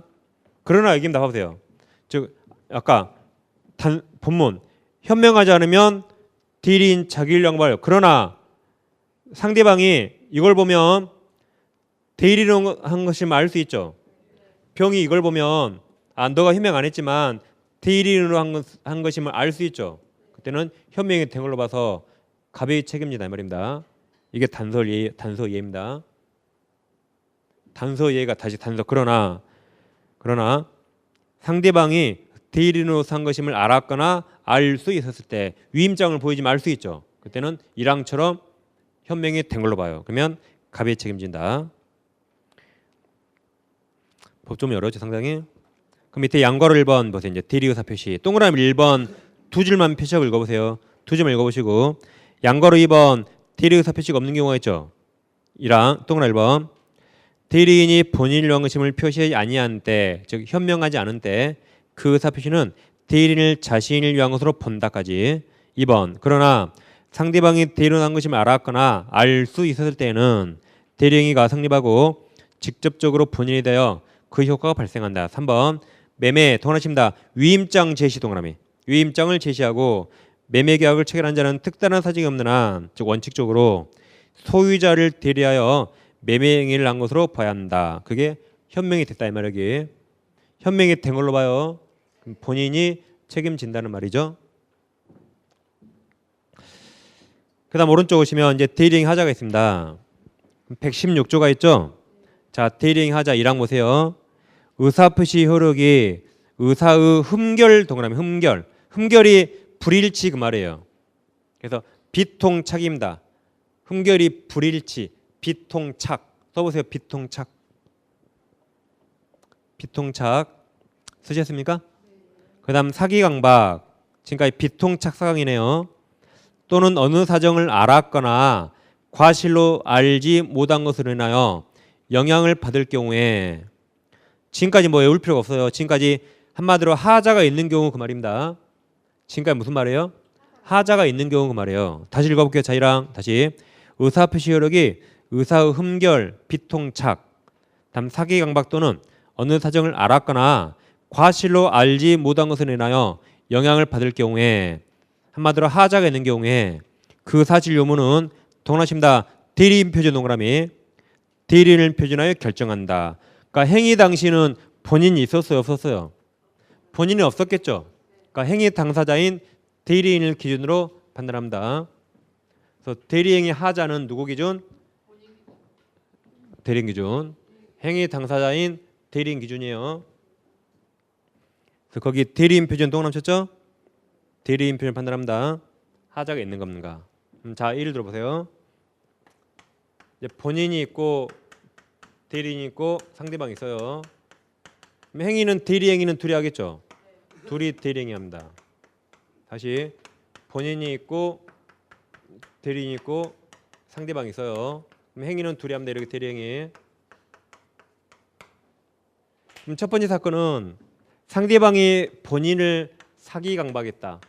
그러나 여기입니다. 봐보세요. 즉 아까 본문 현명하지 않으면 대리인 자기를 양보하여 그러나 상대방이 이걸 보면 대리인으로 한 것임을 알 수 있죠. 병이 이걸 보면 너가 현명 안 했지만 대리인으로 한 것임을 알 수 있죠. 그때는 현명이 된 걸로 봐서 갑이 책임지다 이 말입니다. 이게 단서 이해입니다. 단서 이해가 다시 단서 그러나 상대방이 대리인으로 산 것임을 알았거나 알 수 있었을 때 위임장을 보이지만 알 수 있죠. 그때는 1항처럼 현명이 된 걸로 봐요. 그러면 갑이 책임진다. 법 좀 어렵죠 상당히. 그럼 밑에 양괄호 1번 보세요. 이제 대리 의사 표시 동그라미 1번 두 줄만 표시하고 읽어보세요. 두 줄만 읽어보시고 양괄호 2번 대리 의사 표시가 없는 경우가 있죠. 1항 동그라미 1번 대리인이 본인을 위한 것임을 표시하지 아니한 때, 즉 현명하지 않은 때 그 의사 표시는 대리인을 자신을 위한 것으로 본다까지. 2번 그러나 상대방이 대리인을 한 것임을 알았거나 알 수 있었을 때는 대리행위가 성립하고 직접적으로 본인이 되어 그 효과가 발생한다. 3번 매매 동원하십니다. 위임장 제시 동그라미 위임장을 제시하고 매매 계약을 체결한 자는 특단한 사정이 없는 한, 즉 원칙적으로 소유자를 대리하여 매매 행위를 한 것으로 봐야 한다. 그게 현명이 됐다 이 말이기. 현명이 된 걸로 봐요. 본인이 책임진다는 말이죠. 그다음 오른쪽 오시면 이제 대리행 하자가 있습니다. 116조가 있죠. 자, 대리행 하자 1항 보세요. 의사표시 효력이 의사의 흠결 동그라미 흠결이 불일치 그 말이에요. 그래서 비통착입니다. 흠결이 불일치 비통착 써보세요. 비통착 쓰셨습니까? 그 다음 사기강박 지금까지 비통착 사강이네요. 또는 어느 사정을 알았거나 과실로 알지 못한 것으로 인하여 영향을 받을 경우에 지금까지 뭐 외울 필요가 없어요. 지금까지 한마디로 하자가 있는 경우 그 말입니다. 지금까지 무슨 말이에요? 하자가 있는 경우 그 말이에요. 다시 읽어볼게요. 자이랑 다시 의사표시 효력이 의사의 흠결 비통착 다음 사기강박 또는 어느 사정을 알았거나 과실로 알지 못한 것으로 인하여 영향을 받을 경우에 한마디로 하자가 있는 경우에 그 사실 요문은 동원하십니다. 대리인 표준 동그라미 대리인을 표준하여 결정한다. 그러니까 행위 당시는 본인이 있었어요, 없었어요? 본인이 없었겠죠. 그러니까 행위 당사자인 대리인을 기준으로 판단합니다. 그래서 대리행위 하자는 누구 기준? 대리인 기준. 행위 당사자인 대리인 기준이에요. 그래서 거기 대리인 표준 동그라미 대리인 표준 판단합니다. 하자가 있는 겁니까? 자, 예를 들어보세요. 이제 본인이 있고 대리인이 있고 상대방이 있어요. 행위는 대리행위는 둘이 하겠죠. 둘이 대리행위 합니다. 다시 본인이 있고 대리인이 있고 상대방이 있어요. 그럼 행위는 둘이 합니다. 이렇게 대리행위. 그럼 첫 번째 사건은 상대방이 본인을 사기강박했다.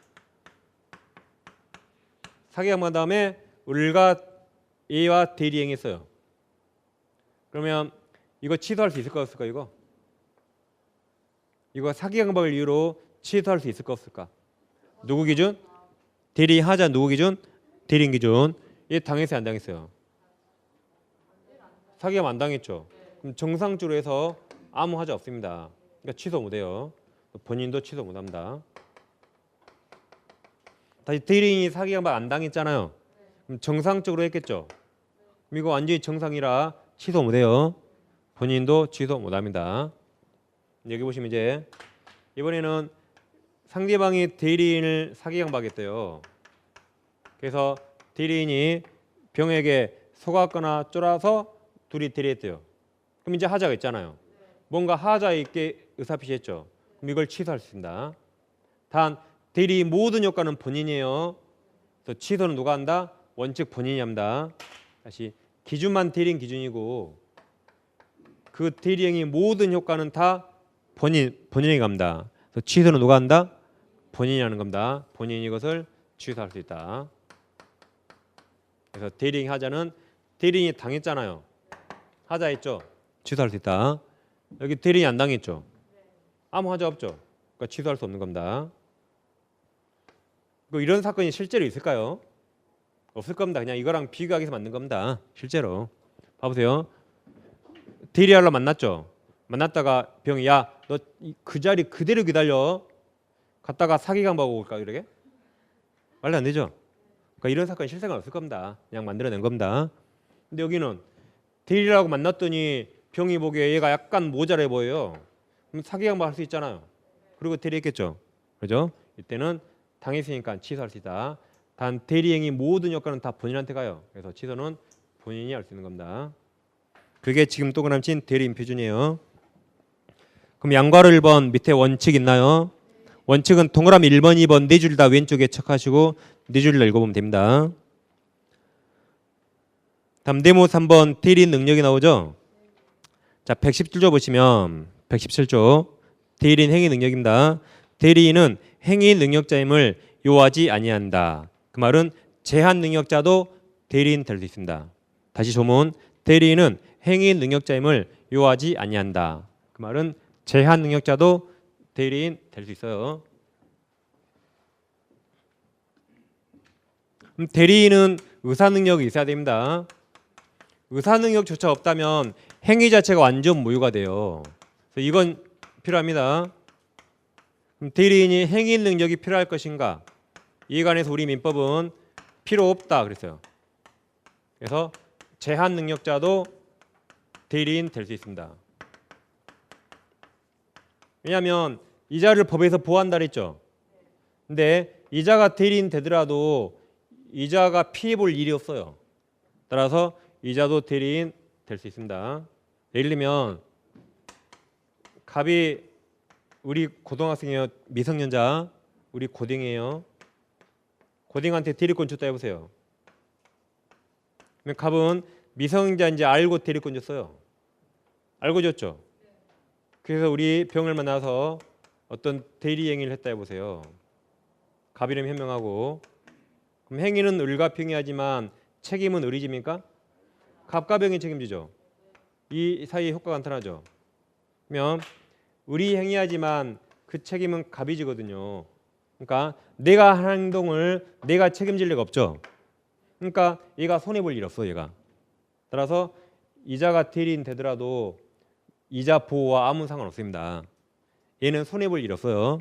사기강박한 다음에 을과 A와 대리행위했어요. 그러면 이거 취소할 수 있을까 없을까 이거? 이거 사기강박을 이유로 취소할 수 있을까 없을까? 누구 기준? 대리하자 누구 기준? 대리인 기준. 얘 당했어요 안 당했어요? 사기강박 안 당했죠. 그럼 정상적으로 해서 아무 하자 없습니다. 그러니까 취소 못해요. 본인도 취소 못합니다. 다시 대리인이 사기강박 안 당했잖아요. 그럼 정상적으로 했겠죠. 그럼 이거 완전히 정상이라 취소 못해요. 본인도 취소 못합니다. 여기 보시면 이제 이번에는 상대방이 대리인을 사기강박했대요. 그래서 대리인이 병에게 속았거나 쫄아서 둘이 대리했대요. 그럼 이제 하자가 있잖아요. 뭔가 하자 있게 의사표시했죠. 그럼 이걸 취소할 수 있습니다. 단 대리 모든 효과는 본인이에요. 그래서 취소는 누가 한다? 원칙 본인이 합니다. 다시 기준만 대리인 기준이고 그 대리행위 모든 효과는 다 본인이 갑니다. 그래서 취소는 누가 한다? 본인이 하는 겁니다. 본인이 이것을 취소할 수 있다. 그래서 대리행위 하자는 대리인이 당했잖아요. 하자 했죠. 취소할 수 있다. 여기 대리인이 안 당했죠. 아무 하자 없죠. 그러니까 취소할 수 없는 겁니다. 이런 사건이 실제로 있을까요? 없을 겁니다. 그냥 이거랑 비교하기 위해서 만든 겁니다. 실제로. 봐보세요. 대리하러 만났죠. 만났다가 병이 야 너 그 자리 그대로 기다려. 갔다가 사기강박 올까 이렇게? 말도 안 되죠. 그러니까 이런 사건이 실생활 없을 겁니다. 그냥 만들어낸 겁니다. 근데 여기는 대리라고 만났더니 병이 보기에 얘가 약간 모자래 보여요. 그럼 사기강박 할 수 있잖아요. 그리고 대리했겠죠. 그죠? 이때는 당했으니까 취소할 수 있다. 단 대리행위 모든 효과는 다 본인한테 가요. 그래서 취소는 본인이 할 수 있는 겁니다. 그게 지금 동그라미 친 대리인 표준이에요. 그럼 양괄호 1번 밑에 원칙 있나요? 원칙은 동그라미 1번, 2번 네 줄 다 왼쪽에 척하시고 네 줄을 읽어보면 됩니다. 다음 네모 3번 대리인 능력이 나오죠. 자 117조 보시면 117조 대리인 행위 능력입니다. 대리인은 행위 능력자임을 요하지 아니한다. 그 말은 제한 능력자도 대리인 될 수 있습니다. 다시 조문 대리인은 행위 능력자임을 요하지 아니한다. 그 말은 제한 능력자도 대리인 될 수 있어요. 대리인은 의사 능력이 있어야 됩니다. 의사 능력조차 없다면 행위 자체가 완전 무효가 돼요. 그래서 이건 필요합니다. 그럼 대리인이 행위 능력이 필요할 것인가? 이에 관해서 우리 민법은 필요 없다 그랬어요. 그래서 제한 능력자도 대리인 될 수 있습니다. 왜냐하면 이자를 법에서 보호한다 그랬죠. 근데 이자가 대리인 되더라도 이자가 피해 볼 일이 없어요. 따라서 이자도 대리인 될 수 있습니다. 예를 들면 갑이 우리 고등학생이에요. 미성년자. 우리 고딩이에요. 고딩한테 대리권 줬다 해보세요. 그러면 갑은 미성년자인지 알고 대리권 줬어요. 알고 줬죠. 그래서 우리 병을 만나서 어떤 대리 행위를 했다 해보세요. 갑 이름 현명하고 그럼 행위는 을과 병이하지만 책임은 을이 집니까? 갑과 병이 책임지죠. 이 사이에 효과가 나타나죠. 그러면 을이 행위하지만 그 책임은 갑이 지거든요. 그러니까 내가 한 행동을 내가 책임질 리가 없죠. 그러니까 얘가 손해볼 일 없어 얘가. 따라서 이자가 대리인 되더라도 이자 보호와 아무 상관없습니다. 얘는 손해볼 일 없어요.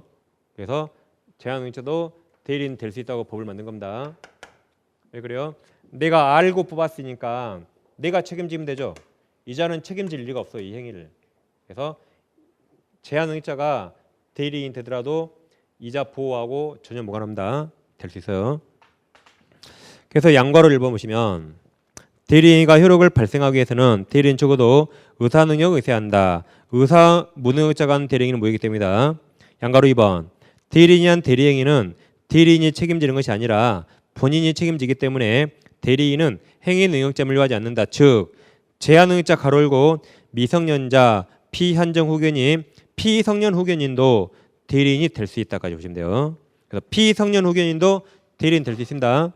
그래서 제한능력자도 대리인 될 수 있다고 법을 만든 겁니다. 왜 그래요? 내가 알고 뽑았으니까 내가 책임지면 되죠. 이자는 책임질 리가 없어요. 이 행위를. 그래서 제한능력자가 대리인 되더라도 이자 보호하고 전혀 무관합니다. 될 수 있어요. 그래서 양괄호를 읽어보시면 대리인과 효력을 발생하기 위해서는 대리인 적어도 의사능력을 의사해야 한다. 의사 무능력자가 하는 대리행위는 무효이기 때문이다. 양괄호 2번 대리인이 한 대리행위는 대리인이 책임지는 것이 아니라 본인이 책임지기 때문에 대리인은 행위 능력자 물려하지 않는다. 즉 제한능력자 가로 열고 미성년자 피한정 후견인 피성년 후견인도 대리인이 될 수 있다까지 보시면 돼요. 그래서 피성년 후견인도 대리인 될 수 있습니다.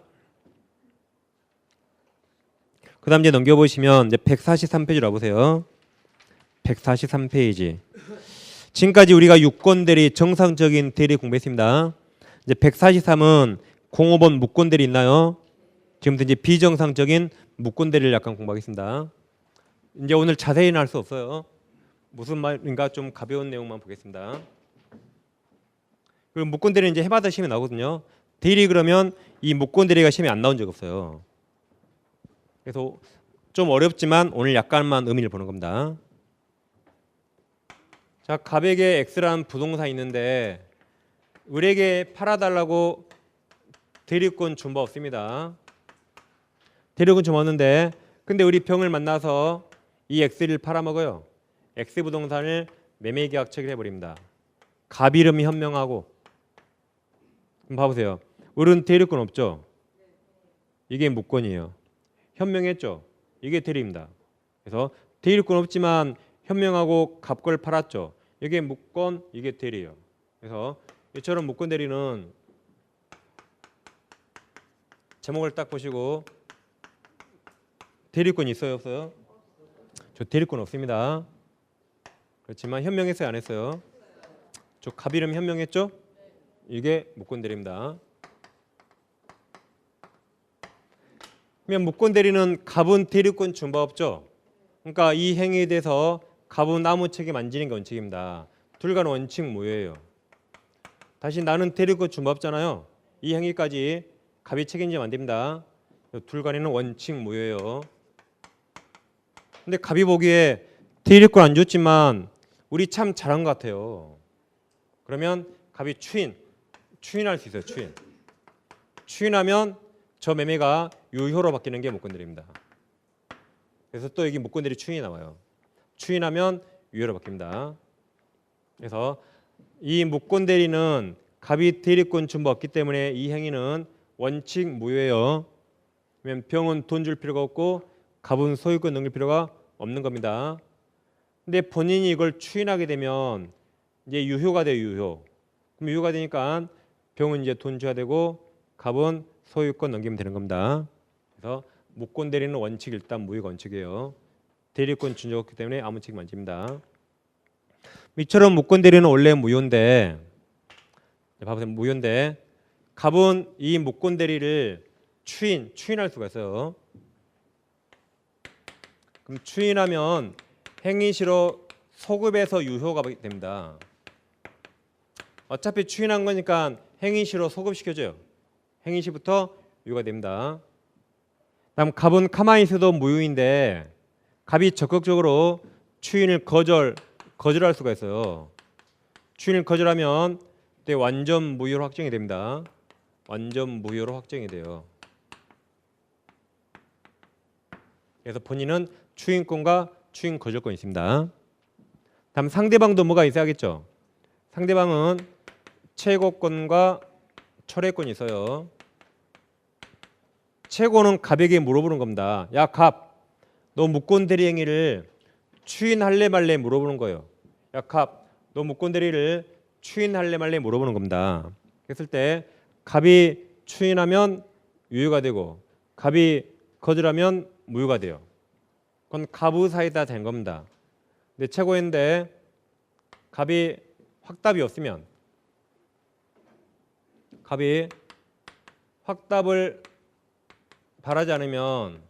그 다음 이제 넘겨보시면 이제 143페이지로 와보세요. 143페이지. 지금까지 우리가 유권대리 정상적인 대리 공부했습니다. 이제 143은 05번 무권대리 있나요? 지금부터 이제 비정상적인 무권대리를 약간 공부하겠습니다. 이제 오늘 자세히는 할 수 없어요. 무슨 말인가 좀 가벼운 내용만 보겠습니다. 그리고 무권대리는 이제 해마다 시험이 나오거든요. 대리 그러면 이 무권대리가 시험에 안 나온 적 없어요. 그래서 좀 어렵지만 오늘 약간만 의미를 보는 겁니다. 자, 갑에게 X라는 부동산이 있는데 을에게 팔아달라고 대리권 준 바 없습니다. 대리권 좀 없는데 근데 우리 병을 만나서 이 X를 팔아먹어요. X 부동산을 매매계약 체결해 버립니다. 갑 이름이 현명하고 그럼 봐보세요. 을은 대리권 없죠. 이게 무권이에요. 현명했죠. 이게 대리입니다. 그래서 대리권 없지만 현명하고 갑 걸 팔았죠. 이게 무권, 이게 대리예요. 그래서 이처럼 무권 대리는 제목을 딱 보시고 대리권 있어요, 없어요? 저 대리권 없습니다. 그렇지만 현명했어요, 안 했어요? 저 갑 이름 현명했죠? 이게 무권 대리입니다. 그러면 무권 대리는 갑은 대리권 준 바 없죠. 그러니까 이 행위에 대해서 갑은 아무 책임 안 지는 게 원칙입니다. 둘간 원칙 무효예요. 다시 나는 대리권 준 바 없잖아요. 이 행위까지 갑이 책임지면 안 됩니다. 둘간에는 원칙 무효예요. 근데 갑이 보기에 대리권 안 줬지만 우리 참 잘한 것 같아요. 그러면 갑이 추인할 수 있어요. 추인하면 저 매매가 유효로 바뀌는 게 무권대리입니다. 그래서 또 여기 무권대리 추인이 나와요. 추인하면 유효로 바뀝니다. 그래서 이 무권대리는 갑이 대리권 준 바 없기 때문에 이 행위는 원칙 무효예요. 왜냐면 병은 돈 줄 필요가 없고 갑은 소유권 넘길 필요가 없는 겁니다. 근데 본인이 이걸 추인하게 되면 이제 유효가 돼요. 유효. 그럼 유효가 되니까 병은 이제 돈 줘야 되고 갑은 소유권 넘기면 되는 겁니다. 그래서 무권 대리는 원칙 일단 무효가 원칙이에요. 대리권 준 적 없기 때문에 아무 책임 안 집니다. 이처럼 무권 대리는 원래 무효인데 봐보세요. 무효인데 갑은 이 무권 대리를 추인할 수가 있어요. 그럼 추인하면 행위시로 소급해서 유효가 됩니다. 어차피 추인한 거니까 행위시로 소급시켜줘요. 행위시부터 유효가 됩니다. 다음 갑은 가만히 있어도 무효인데 갑이 적극적으로 추인을 거절할 수가 있어요. 추인을 거절하면 그때 완전 무효로 확정이 됩니다. 완전 무효로 확정이 돼요. 그래서 본인은 추인권과 추인 거절권이 있습니다. 다음 상대방도 뭐가 있어야겠죠. 상대방은 최고권과 철회권이 있어요. 최고는 갑에게 물어보는 겁니다. 야, 갑, 너 무권 대리 행위를 추인할래 말래 물어보는 거예요. 야, 갑, 너 무권 대리를 추인할래 말래 물어보는 겁니다. 그랬을 때 갑이 추인하면 유효가 되고 갑이 거절하면 무효가 돼요. 그건 갑의 사이다 된 겁니다. 근데 최고인데 갑이 확답이 없으면 갑이 확답을 바라지 않으면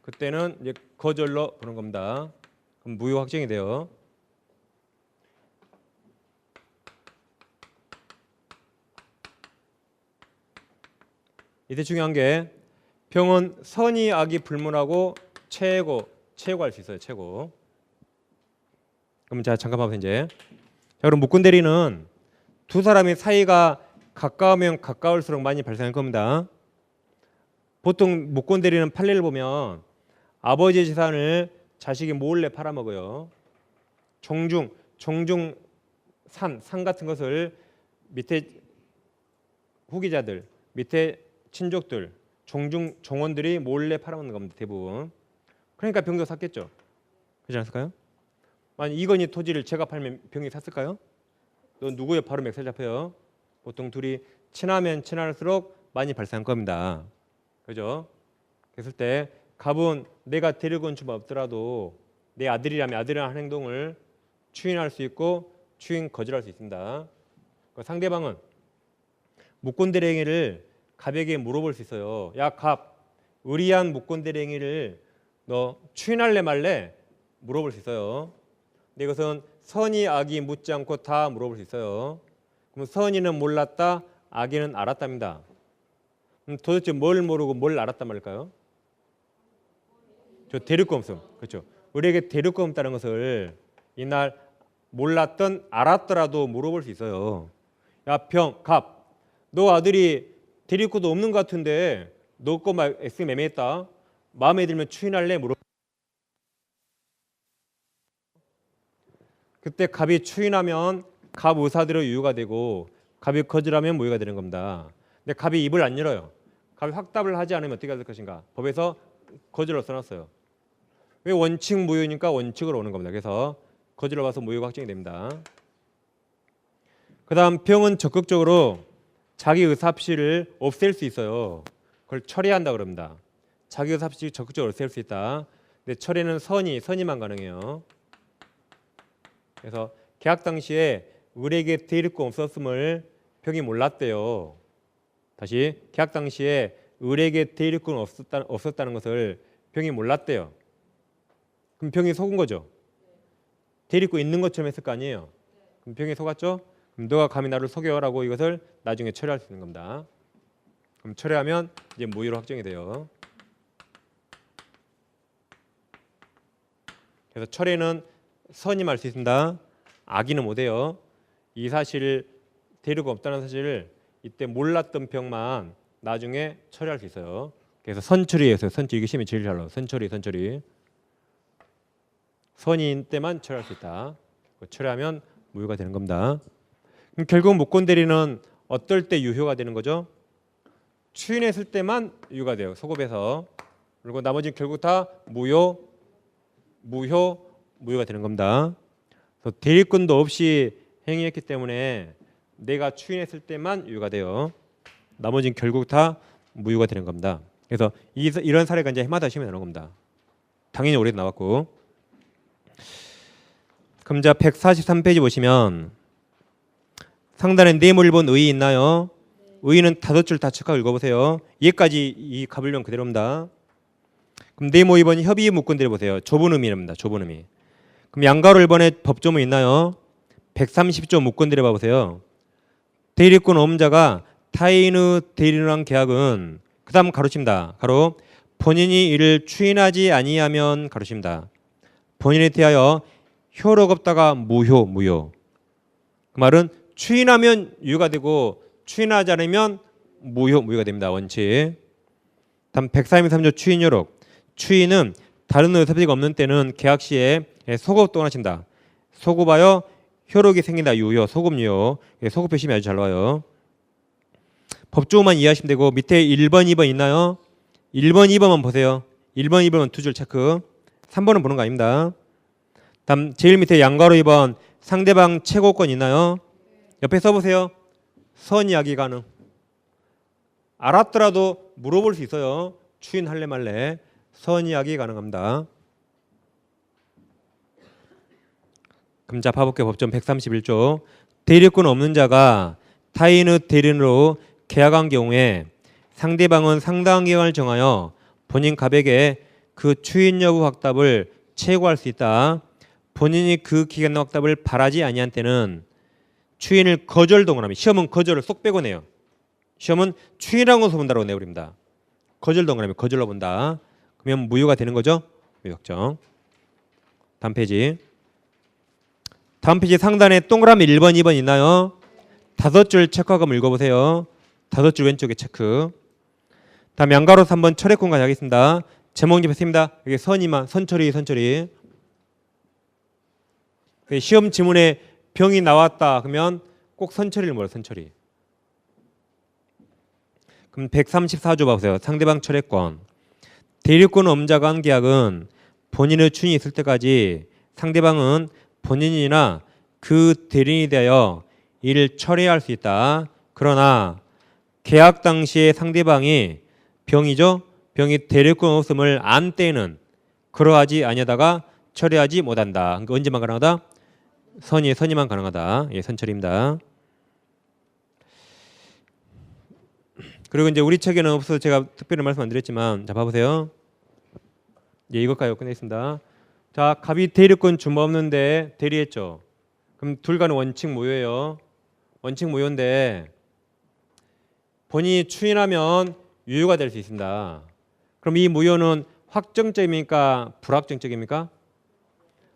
그때는 이제 거절로 보는 겁니다. 그럼 무효 확정이 돼요. 이때 중요한 게 병은 선의 악이 불문하고 최고할 수 있어요. 최고. 그럼 자 잠깐 봐보세요. 이제 자, 그럼 무권 대리는 두 사람의 사이가 가까우면 가까울수록 많이 발생할 겁니다. 보통 무권 대리는 판례를 보면 아버지의 재산을 자식이 몰래 팔아먹어요. 종중 산 같은 것을 밑에 후기자들, 밑에 친족들, 종원들이 몰래 팔아먹는 겁니다. 대부분. 그러니까 병도 샀겠죠. 그렇지 않았을까요? 만약 이건희 토지를 제가 팔면 병이 샀을까요? 너 누구의 바로 멱살 잡혀요? 보통 둘이 친하면 친할수록 많이 발생할 겁니다. 그죠? 그랬을 때 갑은 내가 데리고 온 주만 없더라도 내 아들이라면 아들이라는 한 행동을 추인할 수 있고 추인 거절할 수 있습니다. 상대방은 무권 대리 행위를 갑에게 물어볼 수 있어요. 야, 갑, 의리한 무권 대리 행위를 너 추인할래 말래 물어볼 수 있어요. 근데 이것은 선의 악이 묻지 않고 다 물어볼 수 있어요. 그럼 선의는 몰랐다, 악의는 알았답니다. 그럼 도대체 뭘 모르고 뭘 알았단 말일까요? 저 대륙권 없음. 그렇죠. 우리에게 대륙권 없다는 것을 이날 몰랐던 알았더라도 물어볼 수 있어요. 야, 갑, 너 아들이 대륙권도 없는 것 같은데 너 거 막 X 매매했다. 마음에 들면 추인할래? 그때 갑이 추인하면 갑 의사대로 유효가 되고 갑이 거절하면 무효가 되는 겁니다. 근데 갑이 입을 안 열어요. 갑이 확답을 하지 않으면 어떻게 될 것인가? 법에서 거절을 써놨어요. 왜? 원칙 무효니까 원칙으로 오는 겁니다. 그래서 거절을 봐서 무효가 확정이 됩니다. 그 다음 병은 적극적으로 자기 의사합시를 없앨 수 있어요. 그걸 철회한다 그럽니다. 자기 의사합시 적극적으로 없앨 수 있다. 근데 철회는 선의만 가능해요. 그래서 계약 당시에 을에게 대리권 없었음을 병이 몰랐대요. 다시 계약 당시에 을에게 대리권 없었다는 것을 병이 몰랐대요. 그럼 병이 속은 거죠. 대리권 있는 것처럼 했을 거 아니에요. 그럼 병이 속았죠. 그럼 너가 감히 나를 속여라고 이것을 나중에 철회할 수 있는 겁니다. 그럼 철회하면 이제 무효로 확정이 돼요. 그래서 철회는 선임할 수 있습니다. 악의는 못해요. 이 사실을 대리가 없다는 사실을 이때 몰랐던 병만 나중에 처리할 수 있어요. 그래서 선처리에서 선처리 이게 시험이 제일 잘 나와요. 선처리 선인 때만 처리할 수 있다. 처리하면 무효가 되는 겁니다. 그럼 결국 무권 대리는 어떨 때 유효가 되는 거죠? 추인했을 때만 유효가 돼요. 소급해서. 그리고 나머지는 결국 다 무효가 되는 겁니다. 그래서 대리권도 없이 행위했기 때문에 내가 추인했을 때만 유효가 돼요. 나머지는 결국 다 무효가 되는 겁니다. 그래서 이런 사례가 이제 해마다 시험에 나오는 겁니다. 당연히 올해도 나왔고. 그럼 자 143페이지 보시면 상단에 뇌물 본 의의 있나요? 의의는 5줄 다 척하고 읽어보세요. 얘까지 이 가불령 그대로입니다. 그럼 뇌모 2번 협의 무권 대리 보세요. 좁은 의미입니다. 좁은 의미. 그럼 양가로 1번에 법조문 있나요? 130조 무권 대리 봐보세요. 대리권 없는 자가 타인의 대리인이란 계약은 그다음 가로칩니다. 가로 본인이 이를 추인하지 아니하면 가로칩니다. 본인에 대하여 효력 없다가 무효. 그 말은 추인하면 유효가 되고 추인하지 않으면 무효가 됩니다. 원칙. 다음 143조 추인 효력. 추인은 다른 의사표시가 없는 때는 계약 시에 소급 동원하신다. 소급하여 효력이 생긴다. 유효, 소급 유효. 소급 표시면 아주 잘 나와요. 법조문만 이해하시면 되고 밑에 1번, 2번 있나요? 1번, 2번만 보세요. 1번, 2번은 두 줄 체크. 3번은 보는 거 아닙니다. 다음 제일 밑에 양가로 2번 상대방 최고권 있나요? 옆에 써보세요. 선이야기 가능. 알았더라도 물어볼 수 있어요. 추인할래 말래. 선이야기 가능합니다. 그럼 자 봐볼게요. 법전 131조. 대리권 없는 자가 타인의 대리인으로 계약한 경우에 상대방은 상당한 기간을 정하여 본인 갑에게 그 추인 여부 확답을 채고할 수 있다. 본인이 그 기간 확답을 바라지 아니한 때는 추인을 거절 동원합니다. 시험은 거절을 쏙 빼고 내요. 시험은 추인이라고 본다고 내버립니다. 거절 동원하면 거절로 본다. 그러면 무효가 되는 거죠. 무효확정. 다음 페이지. 다음 페이지 상단에 동그라미 1번, 2번 있나요? 5줄 체크하고 읽어보세요. 5줄 왼쪽에 체크. 다음 양가로 3번 철회권까지 하겠습니다. 제목 집했습니다. 여기 선이만 선처리. 시험 지문에 병이 나왔다 그러면 꼭 선처리를 물어요. 선처리. 그럼 134조 봐보세요. 상대방 철회권. 대리권 엄자가 한 계약은 본인의 추인이 있을 때까지 상대방은 본인이나 그 대리인이 되어 이를 철회할 수 있다. 그러나 계약 당시에 상대방이 병이죠. 병이 대리권 없음을 안 때는 그러하지 아니하다가 철회하지 못한다. 그러니까 언제만 가능하다? 선이만 가능하다. 예, 선처리입니다. 그리고 이제 우리 책에는 없어서 제가 특별히 말씀 안 드렸지만 자 봐보세요. 예, 이것까지 끝내겠습니다. 자, 갑이 대리권 준법 없는데 대리했죠. 그럼 둘 간의 원칙 무효예요. 원칙 무효인데 본인이 추인하면 유효가 될 수 있습니다. 그럼 이 무효는 확정적입니까? 불확정적입니까?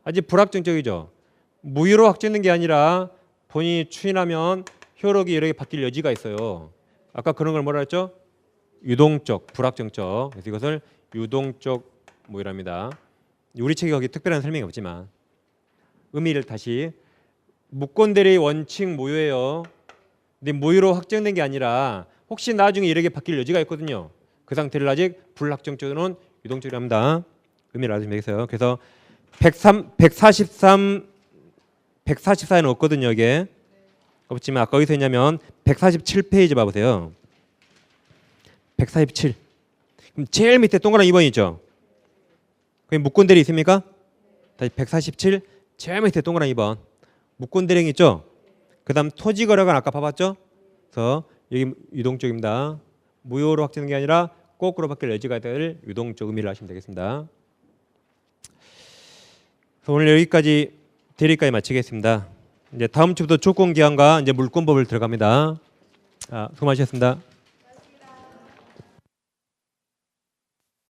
아직 불확정적이죠. 무효로 확정된 게 아니라 본인이 추인하면 효력이 여러 개 바뀔 여지가 있어요. 아까 그런 걸 뭐라 했죠? 유동적, 불확정적. 그래서 이것을 유동적 무효랍니다. 우리 책에 거기 특별한 설명이 없지만 의미를 다시 무권대리 원칙 무효예요. 근데 무효로 확정된 게 아니라 혹시 나중에 여러 개 바뀔 여지가 있거든요. 그 상태를 아직 불확정적으로는 유동적이라 합니다. 의미를 알아주시면 되겠어요. 그래서 144에는 없거든요. 이게 없지만 아까 어디서 했냐면 147페이지 봐보세요. 147. 그럼 제일 밑에 동그라미 2번 있죠. 거기 무권대리 있습니까? 다시 147 제일 밑에 동그라미 2번 무권대리 있죠. 그 다음 토지거래관 아까 봐봤죠. 그래서 여기 유동적입니다. 무효로 확정된 게 아니라 거꾸로 바뀔 여지가 될 유동적 의미를 하시면 되겠습니다. 오늘 여기까지 대리까지 마치겠습니다. 이제 다음 주부터 조건기한과 이제 물권법을 들어갑니다. 수고하셨습니다.